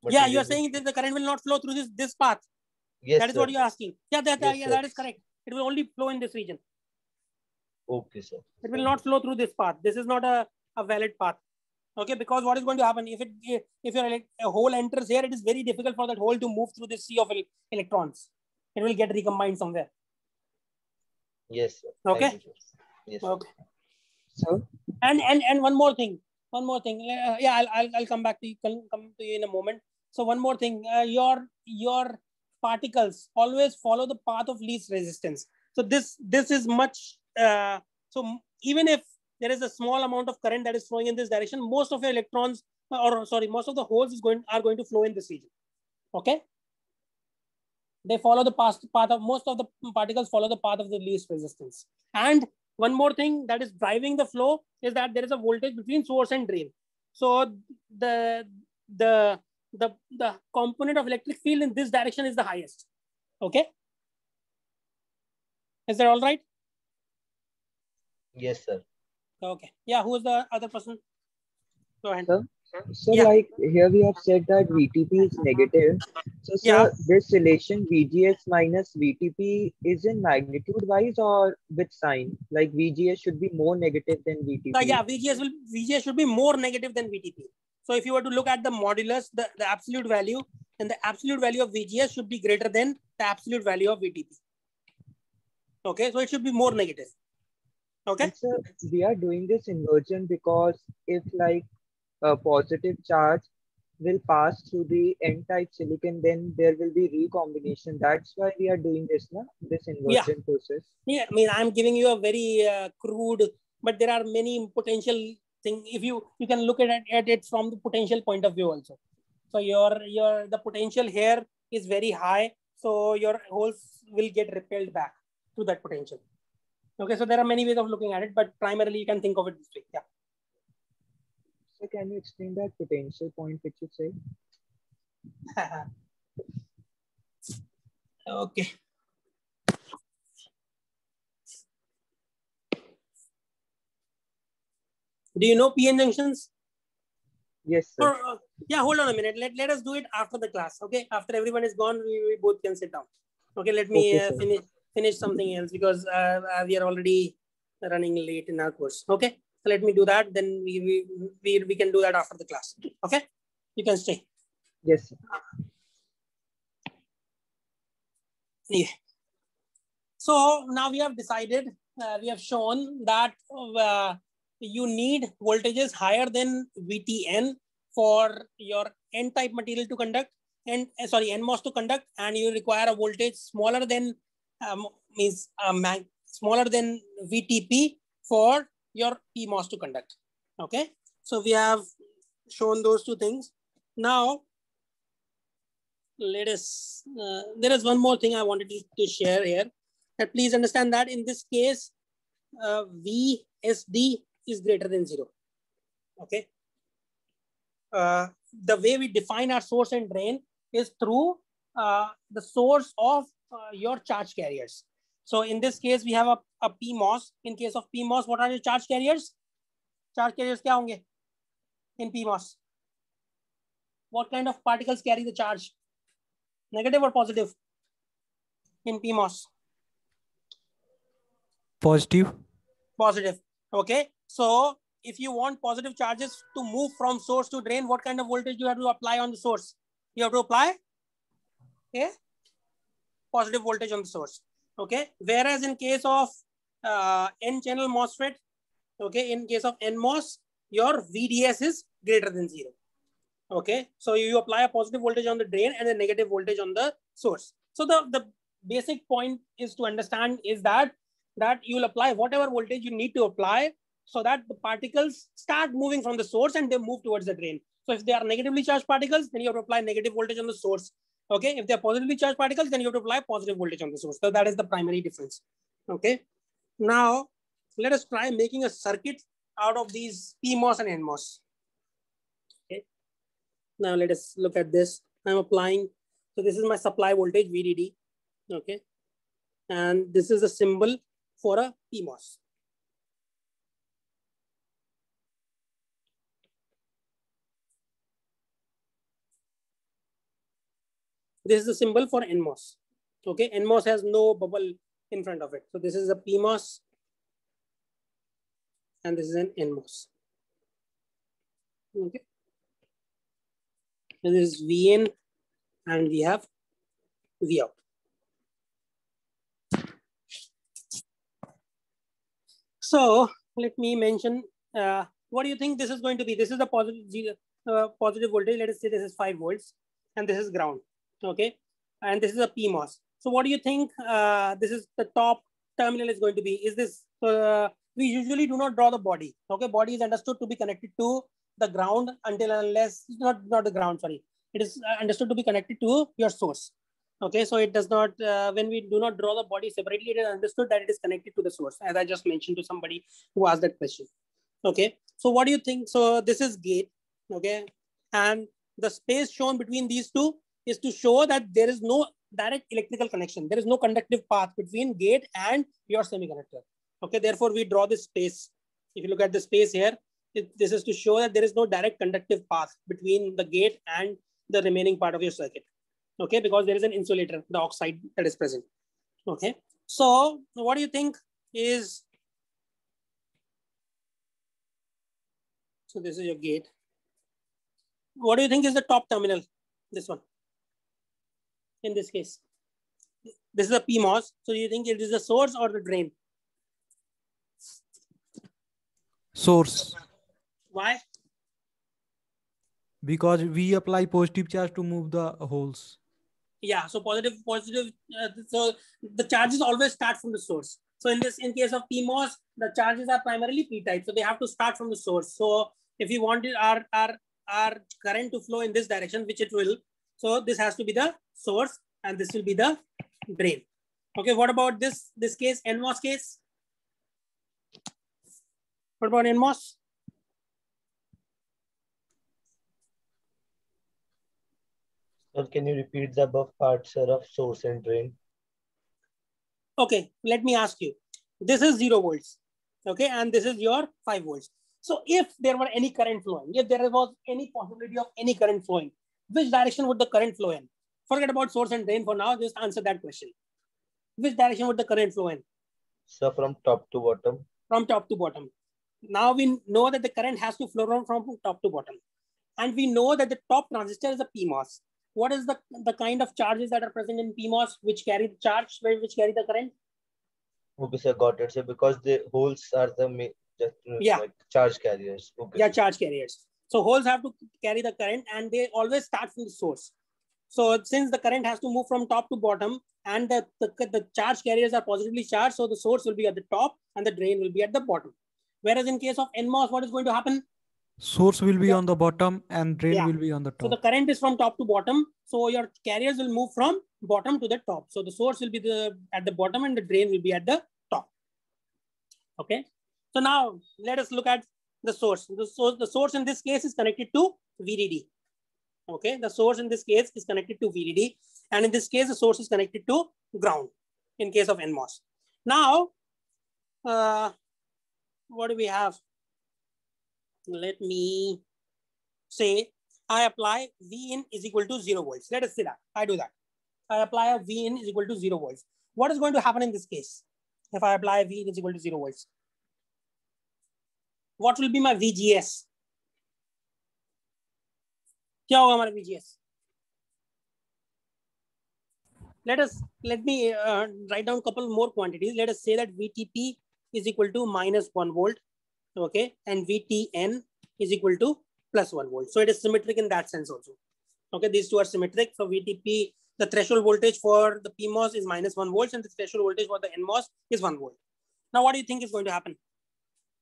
Yeah, you are saying that the current will not flow through this path. Yes, that is sir. what you are asking. Yeah, that is correct. It will only flow in this region. Okay, sir. It will not flow through this path. This is not a valid path. Okay, because what is going to happen if a hole enters here, it is very difficult for that hole to move through this sea of electrons. It will get recombined somewhere. Yes, sir. Okay. Yes. Okay. So. And one more thing. Yeah, I'll come back to you. Come to you in a moment. So one more thing. Your particles always follow the path of least resistance. So this is much. So even if there is a small amount of current that is flowing in this direction, most of your electrons, most of the holes are going to flow in this region. Okay. They follow the path of most of the particles follow the path of the least resistance. And one more thing that is driving the flow is that there is a voltage between source and drain. So the component of electric field in this direction is the highest. Okay. Is that all right? Yes, sir. Okay. Yeah. Who is the other person? Go ahead. So like here we have said that VTP is negative. So sir, this relation VGS minus VTP is in magnitude wise or with sign? Like VGS should be more negative than VTP. Yeah, VGS should be more negative than VTP. So if you were to look at the modulus, the absolute value, then the absolute value of VGS should be greater than the absolute value of VTP. Okay, so it should be more negative. Okay. And sir, we are doing this inversion because if like a positive charge will pass through the n-type silicon, then there will be recombination. That's why we are doing this, this inversion process. Yeah, I mean, I'm giving you a very crude, but there are many potential things. If you can look at it from the potential point of view also. So the potential here is very high, so your holes will get repelled back to that potential. Okay, so there are many ways of looking at it, but primarily you can think of it this way. Yeah. So can you explain that potential point which you say? Okay. Do you know PN junctions? Yes, sir. Yeah, hold on a minute. Let us do it after the class. Okay, after everyone is gone, we both can sit down. Okay, let me finish something else because we are already running late in our course. Okay. So let me do that. Then we can do that after the class. Okay, you can stay. Yes, sir. Yeah. So now we have decided. We have shown that you need voltages higher than VTN for your N-type material to conduct, NMOS to conduct, and you require a voltage smaller than smaller than VTP for your PMOS to conduct. Okay, so we have shown those two things. Now let us there is one more thing I wanted to share here, that please understand that in this case VSD is greater than 0. Okay, the way we define our source and drain is through the source of your charge carriers. So in this case, we have a PMOS. In case of PMOS, what are your charge carriers? Charge carriers kya honge in PMOS? What kind of particles carry the charge? Negative or positive in PMOS? Positive. Positive. Okay. So if you want positive charges to move from source to drain, what kind of voltage you have to apply on the source? You have to apply positive voltage on the source. Okay. Whereas in case of N-channel MOSFET, okay, in case of NMOS, your VDS is greater than 0. Okay, so you apply a positive voltage on the drain and a negative voltage on the source. So the basic point is to understand is that you'll apply whatever voltage you need to apply so that the particles start moving from the source and they move towards the drain. So if they are negatively charged particles, then you have to apply negative voltage on the source. Okay, if they are positively charged particles, then you have to apply positive voltage on the source. So that is the primary difference. Okay, now let us try making a circuit out of these PMOS and NMOS. Okay, now let us look at this. I'm applying, so this is my supply voltage VDD. Okay, and this is a symbol for a PMOS. This is a symbol for NMOS. Okay, NMOS has no bubble in front of it. So this is a PMOS and this is an NMOS. Okay, and this is VN and we have Vout. So let me mention, what do you think this is going to be? This is the positive voltage. Let us say this is 5 volts and this is ground. Okay, and this is a PMOS. So what do you think this is the top terminal is going to be? Is this, we usually do not draw the body. Okay, body is understood to be connected to the ground until unless, not the ground, sorry. It is understood to be connected to your source. Okay, so it does not, when we do not draw the body separately, it is understood that it is connected to the source, as I just mentioned to somebody who asked that question. Okay, so what do you think? So this is gate, okay, and the space shown between these two is to show that there is no direct electrical connection. There is no conductive path between gate and your semiconductor. Okay, therefore we draw this space. If you look at the space here, this is to show that there is no direct conductive path between the gate and the remaining part of your circuit. Okay, because there is an insulator, the oxide that is present. Okay, so what do you think is, so this is your gate. What do you think is the top terminal? This one. In this case, this is a PMOS. So you think it is the source or the drain? Source. Why? Because we apply positive charge to move the holes. Yeah, so positive. So the charges always start from the source. So in case of PMOS, the charges are primarily P-type. So they have to start from the source. So if you want our current to flow in this direction, which it will, so this has to be the source and this will be the drain. Okay, what about this case, NMOS case? What about NMOS? Sir, can you repeat the above parts, sir, of source and drain? Okay, let me ask you. This is 0 volts. Okay, and this is your 5 volts. So if there were any current flowing, if there was any possibility of any current flowing, which direction would the current flow in? Forget about source and drain for now, just answer that question. Which direction would the current flow in? So from top to bottom. From top to bottom. Now we know that the current has to flow from top to bottom. And we know that the top transistor is a PMOS. What is the kind of charges that are present in PMOS which carry the charge, which carry the current? Okay, sir, got it. So because the holes are the like charge carriers. Okay. Yeah, charge carriers. So holes have to carry the current and they always start from the source. So since the current has to move from top to bottom and the charge carriers are positively charged, so the source will be at the top and the drain will be at the bottom. Whereas in case of NMOS, what is going to happen? Source will be on the bottom and drain will be on the top. So the current is from top to bottom. So your carriers will move from bottom to the top. So the source will be at the bottom and the drain will be at the top. Okay. So now let us look at the source. The source in this case is connected to VDD. Okay. The source in this case is connected to VDD. And in this case, the source is connected to ground in case of NMOS. Now, what do we have? Let me say I apply V in is equal to 0 volts. Let us say that. I do that. I apply a V in is equal to 0 volts. What is going to happen in this case? If I apply V in is equal to 0 volts. What will be my VGS? क्या होगा हमारा VGS? Let me write down a couple more quantities. Let us say that VTP is equal to -1 volt. Okay, and VTN is equal to plus 1 volt. So it is symmetric in that sense also. Okay, these two are symmetric. So VTP, the threshold voltage for the PMOS is minus 1 volts and the threshold voltage for the NMOS is 1 volt. Now, what do you think is going to happen?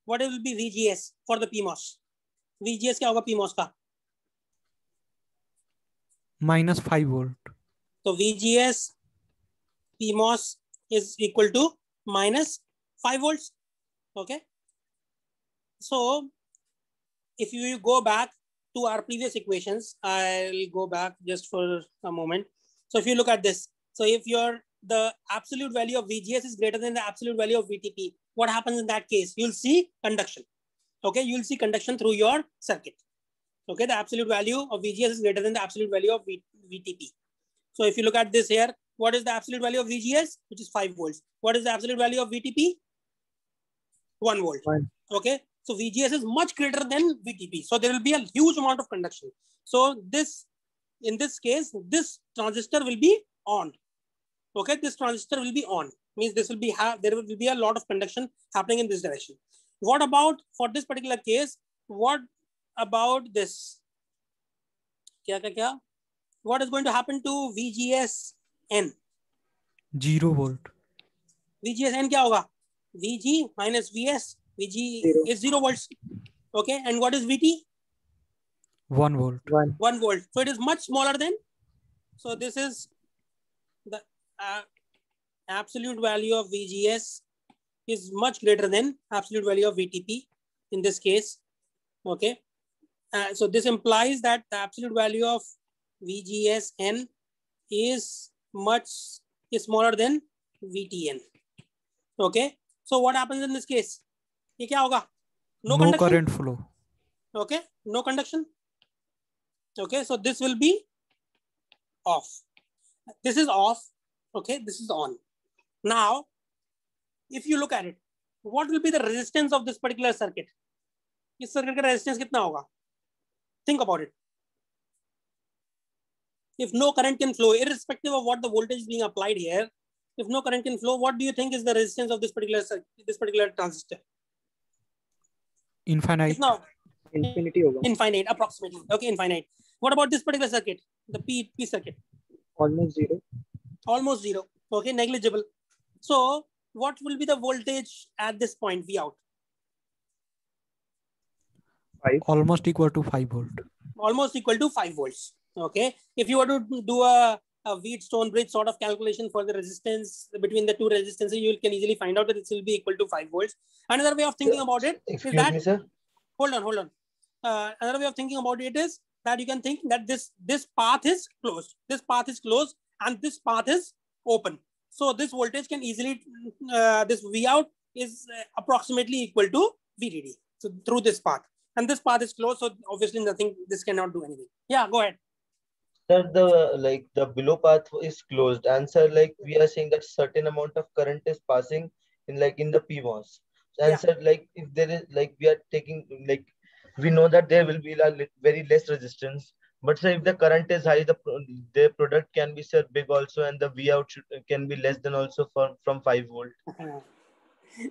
What will be VGS for the PMOS? VGS क्या होगा PMOS का? minus 5 volt. So VGS PMOS is equal to minus 5 volts. Okay. So if you go back to our previous equations, I'll go back just for a moment. So if you look at this, so if the absolute value of VGS is greater than the absolute value of VTP, what happens in that case? You'll see conduction. Okay, you'll see conduction through your circuit. Okay, the absolute value of VGS is greater than the absolute value of VTP. So if you look at this here, what is the absolute value of VGS? Which is 5 volts. What is the absolute value of VTP? 1 volt. Okay, so VGS is much greater than VTP. So there will be a huge amount of conduction. So in this case, this transistor will be on. Okay, this transistor will be on. Means this will be there will be a lot of conduction happening in this direction. What about for this particular case? What about this? What is going to happen to VGS N? 0 volt. VGS N क्या होगा? VG minus VS. VG is 0 volts. Okay, and what is VT? 1 volt. 1 volt. So it is much smaller than. So this is the absolute value of VGS is much greater than absolute value of VTP in this case. Okay. So this implies that the absolute value of VGS N is smaller than VTN. Okay. So what happens in this case? ये क्या होगा? No conduction. Current flow. Okay. No conduction. Okay. So this will be off. This is off. Okay. This is on. Now, if you look at it, what will be the resistance of this particular circuit? इस circuit का resistance कितना होगा? Think about it. If no current can flow, irrespective of what the voltage is being applied here, if no current can flow, what do you think is the resistance of this particular transistor? Infinite. Infinity होगा. Infinite, approximately. Okay, infinite. What about this particular circuit? The P circuit? Almost 0. Almost 0. Okay, negligible. So what will be the voltage at this point, V out? 5. Almost equal to 5 volt. Almost equal to 5 volts. Okay. If you were to do a Wheatstone bridge sort of calculation for the resistance between the two resistances, you can easily find out that it will be equal to 5 volts. Another way of thinking about it is that, me, sir. Hold on. Another way of thinking about it is that you can think that this path is closed. This path is closed and this path is open. So this voltage can easily, this V out is approximately equal to VDD. So through this path. And this path is closed, so obviously this cannot do anything. Yeah, go ahead. Sir, the below path is closed, and sir, like we are saying that certain amount of current is passing in the PMOS. And sir, like if there is we are taking we know that there will be very less resistance. But sir, if the current is high, the product can be sir big also, and the V out can be less than also from 5 volt.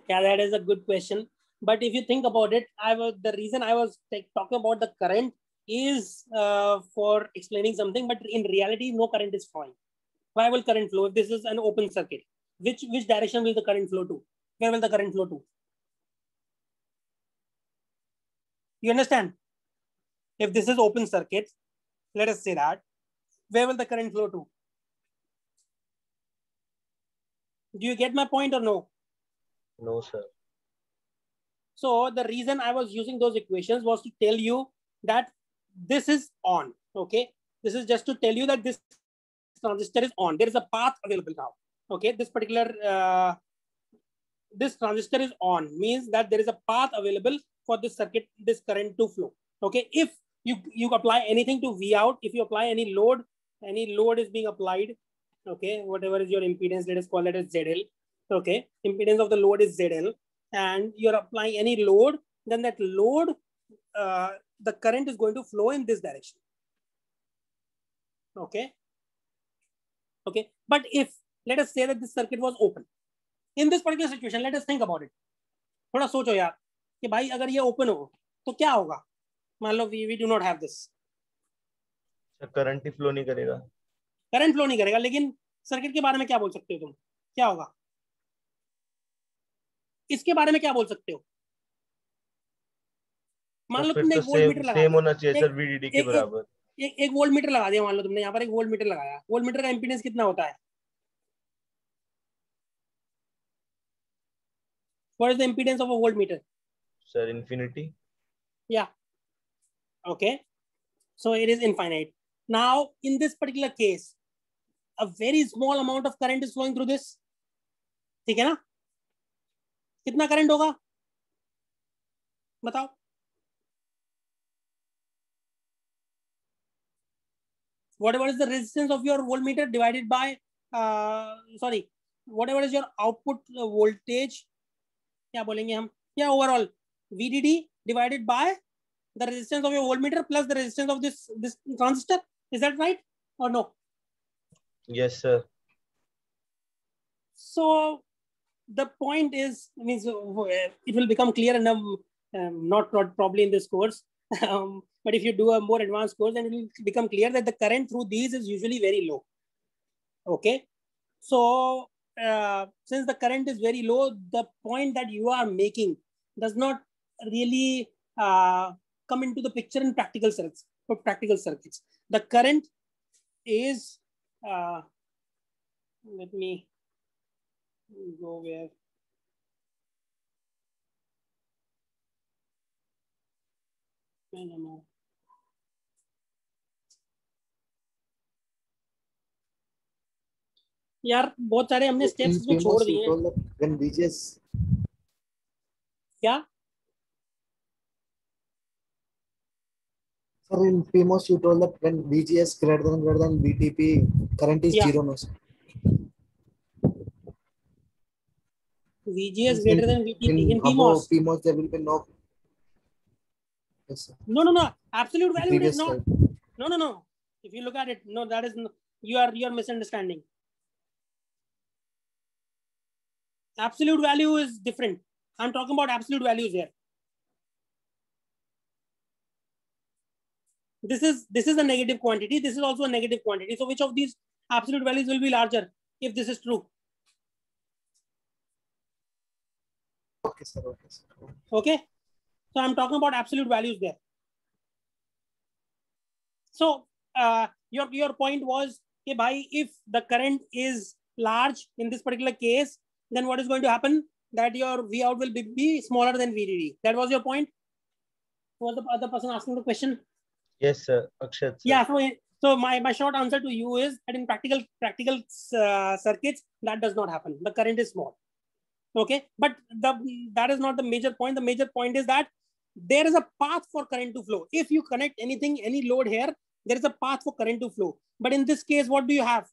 Yeah, that is a good question. But if you think about it, the reason I was talking about the current is for explaining something, but in reality, no current is flowing. Why will current flow? If this is an open circuit, which direction will the current flow to? Where will the current flow to? You understand? If this is open circuit, let us say that, where will the current flow to? Do you get my point or no? No, sir. So the reason I was using those equations was to tell you that this is on. Okay. This is just to tell you that this transistor is on. There is a path available now. Okay. This particular, this transistor is on, means that there is a path available for this circuit, this current to flow. Okay. If you apply anything to V out, if you apply any load is being applied. Okay. Whatever is your impedance, let us call it as ZL. Okay. Impedance of the load is ZL. And you're applying any load, then that load, the current is going to flow in this direction. Okay. Okay. But if, let us say that this circuit was open. In this particular situation, let us think about it. थोड़ा सोचो यार कि भाई अगर ये open हो तो क्या होगा? मान लो we do not have this. Current he flow नहीं करेगा. करंट फ्लो नहीं करेगा, लेकिन सर्किट के बारे में क्या बोल सकते हो तुम? क्या होगा इसके बारे में? क्या बोल सकते हो? मान लो तुमने एक वोल्ट मीटर लगा, सेम होना चाहिए सर VDD के बराबर. एक वोल्ट मीटर लगा दिया. मान लो तुमने यहाँ पर एक वोल्ट मीटर लगाया. वोल्ट मीटर का इम्पीडेंस कितना होता है? What is the impedance of a voltmeter? Sir, infinity. Yeah. Okay. So it is infinite. Now, in this particular case, a very small amount of current is flowing through this. ठीक है ना? कितना current होगा? बताओ. Whatever is the resistance of your voltmeter divided by, whatever is your output voltage, क्या बोलेंगे हम? Yeah, overall VDD divided by the resistance of your voltmeter plus the resistance of this transistor. Is that right or no? Yes, sir. So the point is, means it will become clear enough, not probably in this course, but if you do a more advanced course, then it will become clear that the current through these is usually very low. Okay, so since the current is very low, the point that you are making does not really come into the picture in practical circuits. For practical circuits, the current is let me go where. यार बहुत सारे हमने steps में छोड़ दिए. क्या? Sir, in PMOS you told that when VGS greater than VTP, current is zero. No, sir. VGS greater than VTP in PMOS. PMOS there will be no. Yes, sir. No. Absolute value is not. No. If you look at it, no, that is no, you are misunderstanding. Absolute value is different. I'm talking about absolute values here. This is a negative quantity. This is also a negative quantity. So which of these absolute values will be larger if this is true? Okay, sir. Okay. So I'm talking about absolute values there. So your point was, okay, bhai, if the current is large in this particular case, then what is going to happen? That your V out will be smaller than VDD. That was your point? Was the other person asking the question? Yes, sir. Akshat, sir. Yeah. So my short answer to you is that in practical circuits, that does not happen. The current is small. Okay. But that is not the major point. The major point is that there is a path for current to flow. If you connect anything, any load here, there is a path for current to flow. But in this case, what do you have?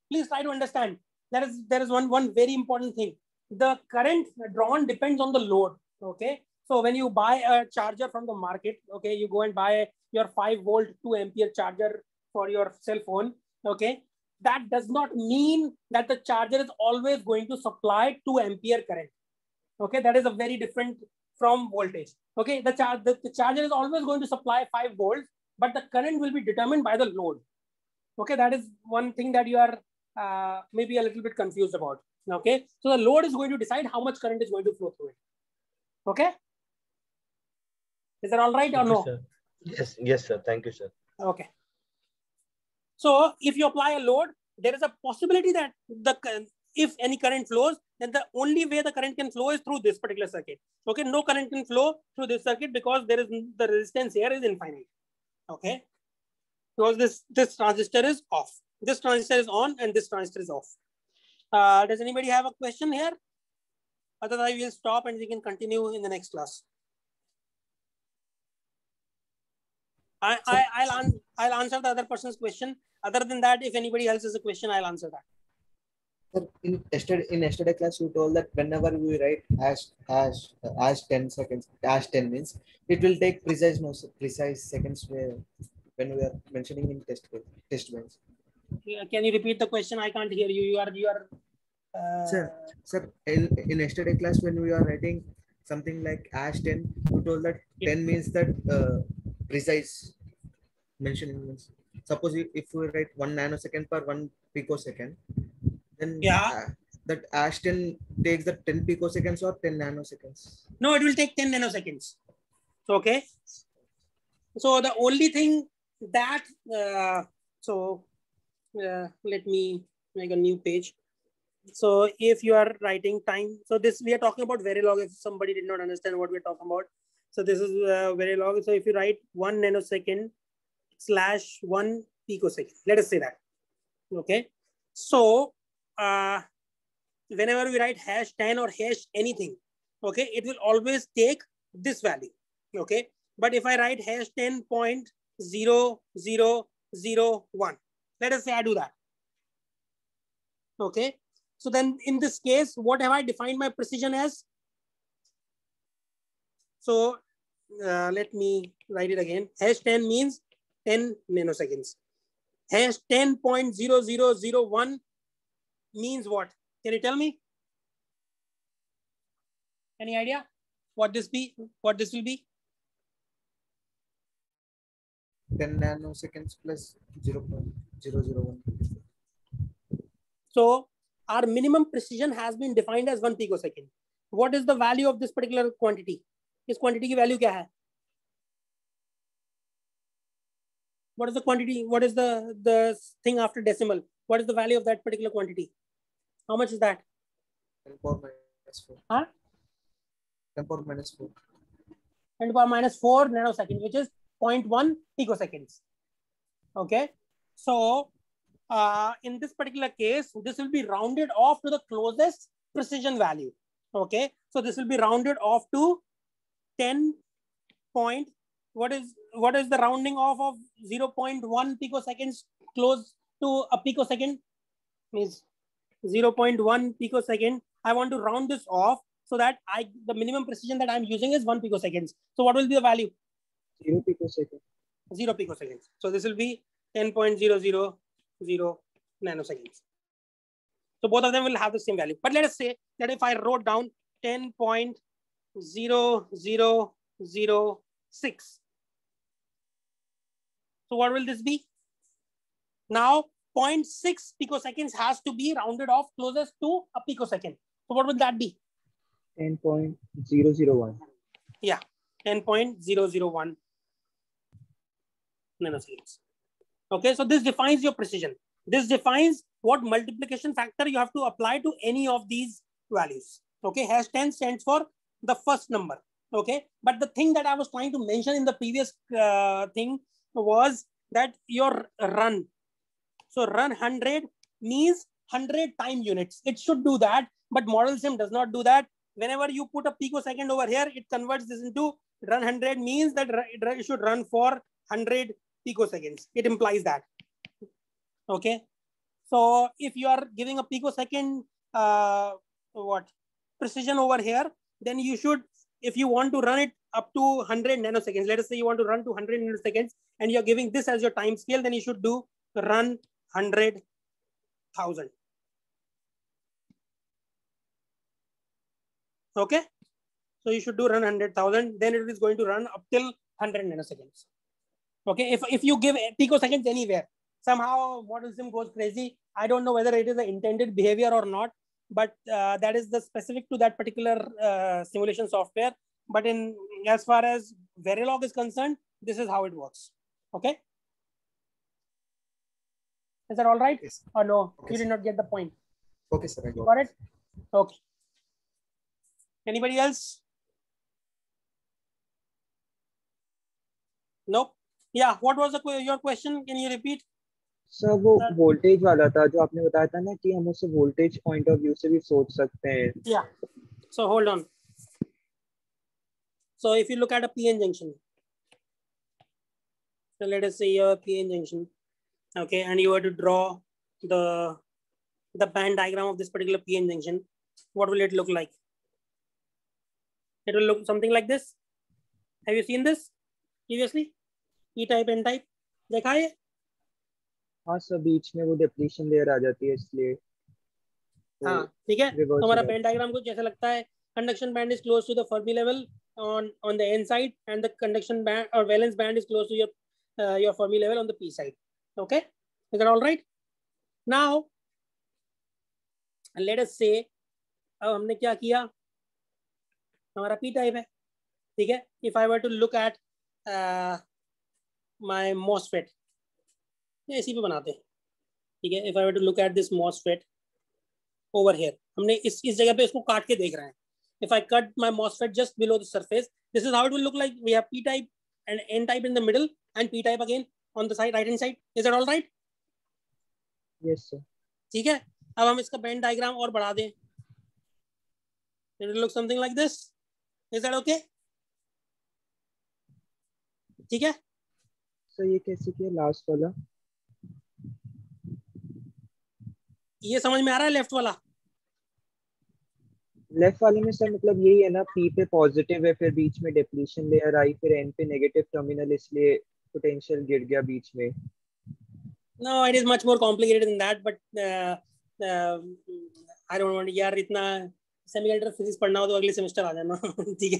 Please try to understand. There is one very important thing. The current drawn depends on the load. Okay. So when you buy a charger from the market, okay, you go and buy your 5 volt 2 ampere charger for your cell phone. Okay. That does not mean that the charger is always going to supply 2 ampere current. Okay. That is a very different from voltage. Okay. The charger is always going to supply 5 volts, but the current will be determined by the load. Okay. That is one thing that you are maybe a little bit confused about. Okay. So the load is going to decide how much current is going to flow through it. Okay. Is that all right or no? Yes, sir. Thank you, sir. Okay. So if you apply a load, there is a possibility that if any current flows, then the only way the current can flow is through this particular circuit. Okay. No current can flow through this circuit because there is the resistance here is infinite. Okay. Because this transistor is off. This transistor is on and this transistor is off. Does anybody have a question here? Otherwise, we'll stop and we can continue in the next class. I'll answer the other person's question. Other than that, if anybody else has a question, I'll answer that. Sir, in yesterday class, you told that whenever we write as 10 seconds, as 10 means, it will take precise seconds when we are mentioning in test bench. Can you repeat the question? I can't hear you. You are Sir, in yesterday class when we are writing something like hash 10. You told that 10 means that precise mentioning means. Suppose if we write 1 nanosecond per 1 picosecond, then that hash 10 takes the 10 picoseconds or 10 nanoseconds. No, it will take 10 nanoseconds. Okay. So the only thing that let me make a new page. So if you are writing time, so this we are talking about Verilog. If somebody did not understand what we're talking about, so this is Verilog. So if you write 1 nanosecond / 1 picosecond, let us say that. Okay. So whenever we write hash 10 or hash anything, okay, it will always take this value. Okay. But if I write hash 10.0001, let us say I do that. Okay. So then in this case, what have I defined my precision as? So let me write it again. Hash 10 means 10 nanoseconds. Hash 10.0001 means what? Can you tell me? Any idea what this be? What this will be? 10 nanoseconds plus 0.001. So our minimum precision has been defined as 1 picosecond. What is the value of this particular quantity? This quantity की value क्या है? What is the quantity? What is the thing after decimal? What is the value of that particular quantity? How much is that? 10 power minus 4. Huh? 10 power minus 4. 10 power minus 4 nanoseconds, which is 0.1 picoseconds. Okay. So in this particular case, this will be rounded off to the closest precision value. Okay. So this will be rounded off to 10 point. What is the rounding off of 0.1 picoseconds close to a picosecond? Means 0.1 picosecond. I want to round this off so that the minimum precision that I'm using is 1 picoseconds. So what will be the value? 0 picosecond. 0 picoseconds. So this will be 10.000 nanoseconds. So both of them will have the same value. But let us say that if I wrote down 10.0006. So what will this be? Now 0.6 picoseconds has to be rounded off closest to a picosecond. So what would that be? 10.001. Yeah, 10.001 nanoseconds. Okay, so this defines your precision. This defines what multiplication factor you have to apply to any of these values. Okay, hash 10 stands for the first number. Okay, but the thing that I was trying to mention in the previous thing was that your run. So run 100 means 100 time units. It should do that, but model sim does not do that. Whenever you put a picosecond over here, it converts this into run 100 means that it should run for 100 picoseconds. It implies that. Okay. So if you are giving a picosecond precision over here, then you should, if you want to run it up to 100 nanoseconds, let us say you want to run to 100 nanoseconds and you're giving this as your time scale, then you should do run 100,000. Okay. So you should do run 100,000, then it is going to run up till 100 nanoseconds. Okay. If you give picoseconds anywhere, somehow model sim goes crazy. I don't know whether it is an intended behavior or not, but that is the specific to that particular simulation software. But as far as Verilog is concerned, this is how it works. Okay. Is that all right? Yes. Or no? Okay, You did not get the point. Okay, sir. I got it. Okay. Anybody else? Nope. Yeah. What was your question? Can you repeat? Sir वो voltage वाला था जो आपने बताया था ना कि हम उसे वोल्टेज पॉइंट ऑफ व्यू से भी सोच सकते हैं. Yeah. So hold on. So if you look at a PN junction, so let us say your PN junction, okay, and you were to draw the band diagram of this particular PN junction, what will it look like? It will look something like this. Have you seen this previously? E-type, N-type, देखा है? हाँ sir, बीच में वो depletion layer आ जाती है इसलिए. हाँ ठीक है. हमारा पेन डायग्राम को जैसा लगता है conduction band is close to the Fermi level on the N side, and the conduction band or valence band is close to your Fermi level on the P side. Okay, is that all right? Now let us say अब हमने क्या किया, हमारा P type है, ठीक है. If I were to look at my MOSFET, इसी पे बनाते हैं, ठीक है. If I were to look at this MOSFET over here, हमने इस जगह पे इसको काट के देख रहे हैं. If I cut my MOSFET just below the surface, this is how it will look like. We have P type and N type in the middle, and P type again on the side, right hand side. Is that all right? Yes sir. ठीक है. अब हम इसका Venn diagram और बढ़ा दें. It will look something like this. Is that okay? ठीक है. So ये कैसे किया लास्ट वाला? ये समझ में आ रहा है लेफ्ट वाला? लेफ्ट वाले में सर मतलब यही है ना, पी पे पॉजिटिव है, फिर बीच में डिप्लीशन लेयर आई, फिर एन पे नेगेटिव टर्मिनल, इसलिए पोटेंशियल गिर गया बीच में. No, it is much more complicated than that, but I don't want. यार इतना सेमीकंडक्टर फिजिक्स पढ़ना हो तो अगले सेमेस्टर आ जाना. ठीक है.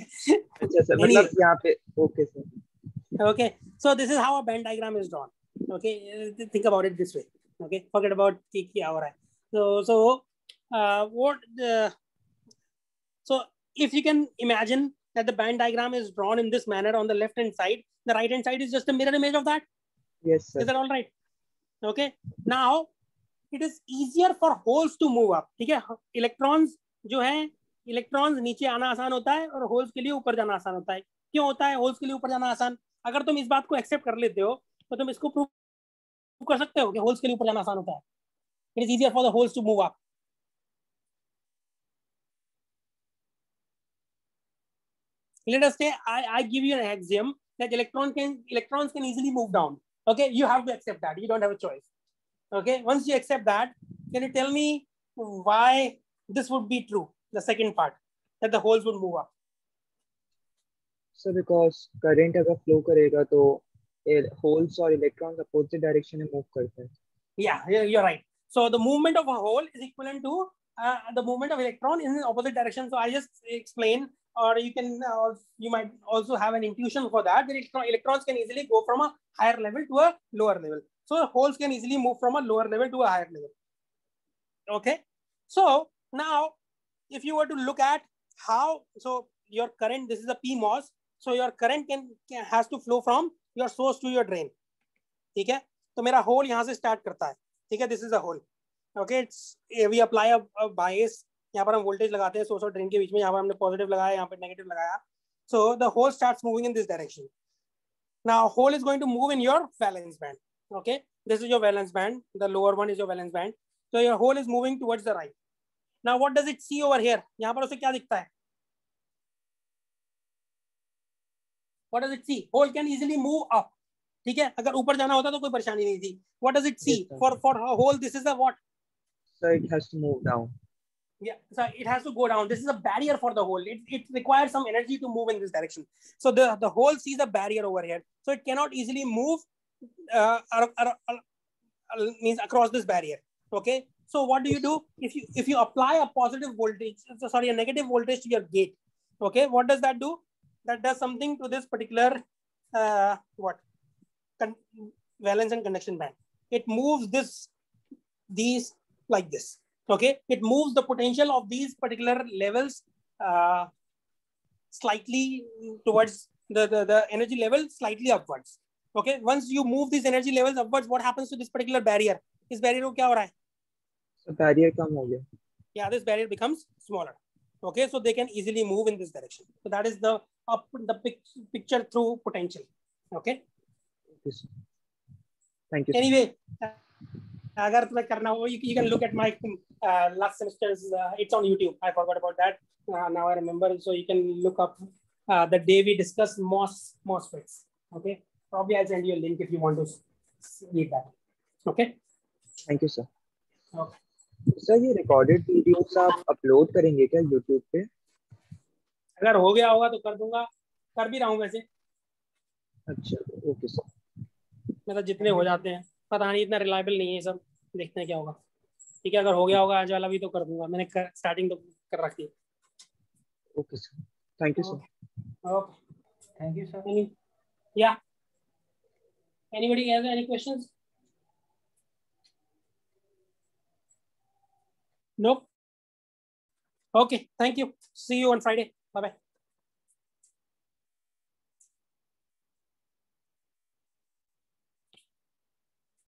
अच्छा सर मतलब यहाँ पे okay sir. Okay, so this is how a band diagram is drawn. Okay, think about it this way. Okay, forget about क्या हो रहा है. So if you can imagine that the band diagram is drawn in this manner on the left hand side, the right hand side is just a mirror image of that. Yes sir. Is that all right? Okay, now it is easier for holes to move up. ठीक है. Electrons जो हैं, electrons नीचे आना आसान होता है और होल्स के लिए ऊपर जाना आसान होता है. क्यों होता है होल्स के लिए ऊपर जाना आसान? अगर तुम इस बात को एक्सेप्ट कर लेते हो तो तुम इसको प्रूव कर सकते हो कि होल्स के लिए ऊपर जाना आसान होता है. It is easier for the holes to move up. Let us say I give you an axiom that electrons can easily move down. Okay, you have to accept that. You don't have a choice. Okay, once you accept that, can you tell me why this would be true? The second part, that the holes would move up. So because current अगर flow करेगा तो holes और electrons opposite direction में move करते हैं. Yeah, you're right. So the movement of a hole is equivalent to the movement of electron in the opposite direction. So I just explain, or you might also have an intuition for that. The electrons can easily go from a higher level to a lower level. So holes can easily move from a lower level to a higher level. Okay. So now, if you were to look at how, so your current, this is a PMOS. So your current has to flow from your source to your drain. ठीक है. तो मेरा whole यहाँ से start करता है. ठीक है. This is a hole. Okay, we apply a bias. यहाँ पर हम वोल्टेज लगाते हैं सोर्स और ड्रेन के बीच में. यहाँ पर हमने पॉजिटिव लगाया, यहाँ पर नेगेटिव लगाया. So the hole starts moving in this direction. Now hole is going to move in your valence band. Okay, this is your valence band. The lower one is your valence band. So your hole is moving towards the right. Now what does it see over here? यहाँ पर उसे क्या दिखता है? What does it see? Hole can easily move up. ठीक है. अगर ऊपर जाना होता तो कोई परेशानी नहीं थी. What does it see? Yes, for a hole, this is a what? So it has to move down. Yeah, so it has to go down. This is a barrier for the hole. It requires some energy to move in this direction. So the hole sees a barrier over here. So it cannot easily move means across this barrier. Okay. So what do you do if you apply a positive voltage? Sorry, a negative voltage to your gate. Okay. What does that do? That does something to this particular valence and conduction band. It moves these like this. Okay, it moves the potential of these particular levels slightly towards the energy level slightly upwards. Okay, once you move these energy levels upwards, what happens to this particular barrier? इस barrier को क्या हो रहा है? So barrier कम हो गया. Yeah, this barrier becomes smaller. Okay, so they can easily move in this direction. So that is the picture through potential. Okay. Thank you. Anyway, अगर तुम्हें करना हो, you can look at my last semester's. It's on YouTube. I forgot about that. Now I remember. So you can look up the day we discussed MOSFETs. Okay. Probably I'll send you a link if you want to read that. Okay. Thank you, sir. Okay. Sir ये recorded videos आप upload करेंगे क्या YouTube पे? अगर हो गया होगा तो कर दूंगा. कर भी रहा हूँ वैसे. अच्छा, ओके सर. मतलब जितने हो जाते हैं, पता नहीं, इतना रिलायबल नहीं है सब. देखते हैं क्या होगा. ठीक है, अगर हो गया होगा आज वाला भी तो कर दूंगा. मैंने स्टार्टिंग तो कर रखी है. Okay, sir. Thank you, sir. Okay. Thank you, sir. Yeah. Anybody has any questions? Nope. Okay. Thank you. See you on Friday. Bye-bye.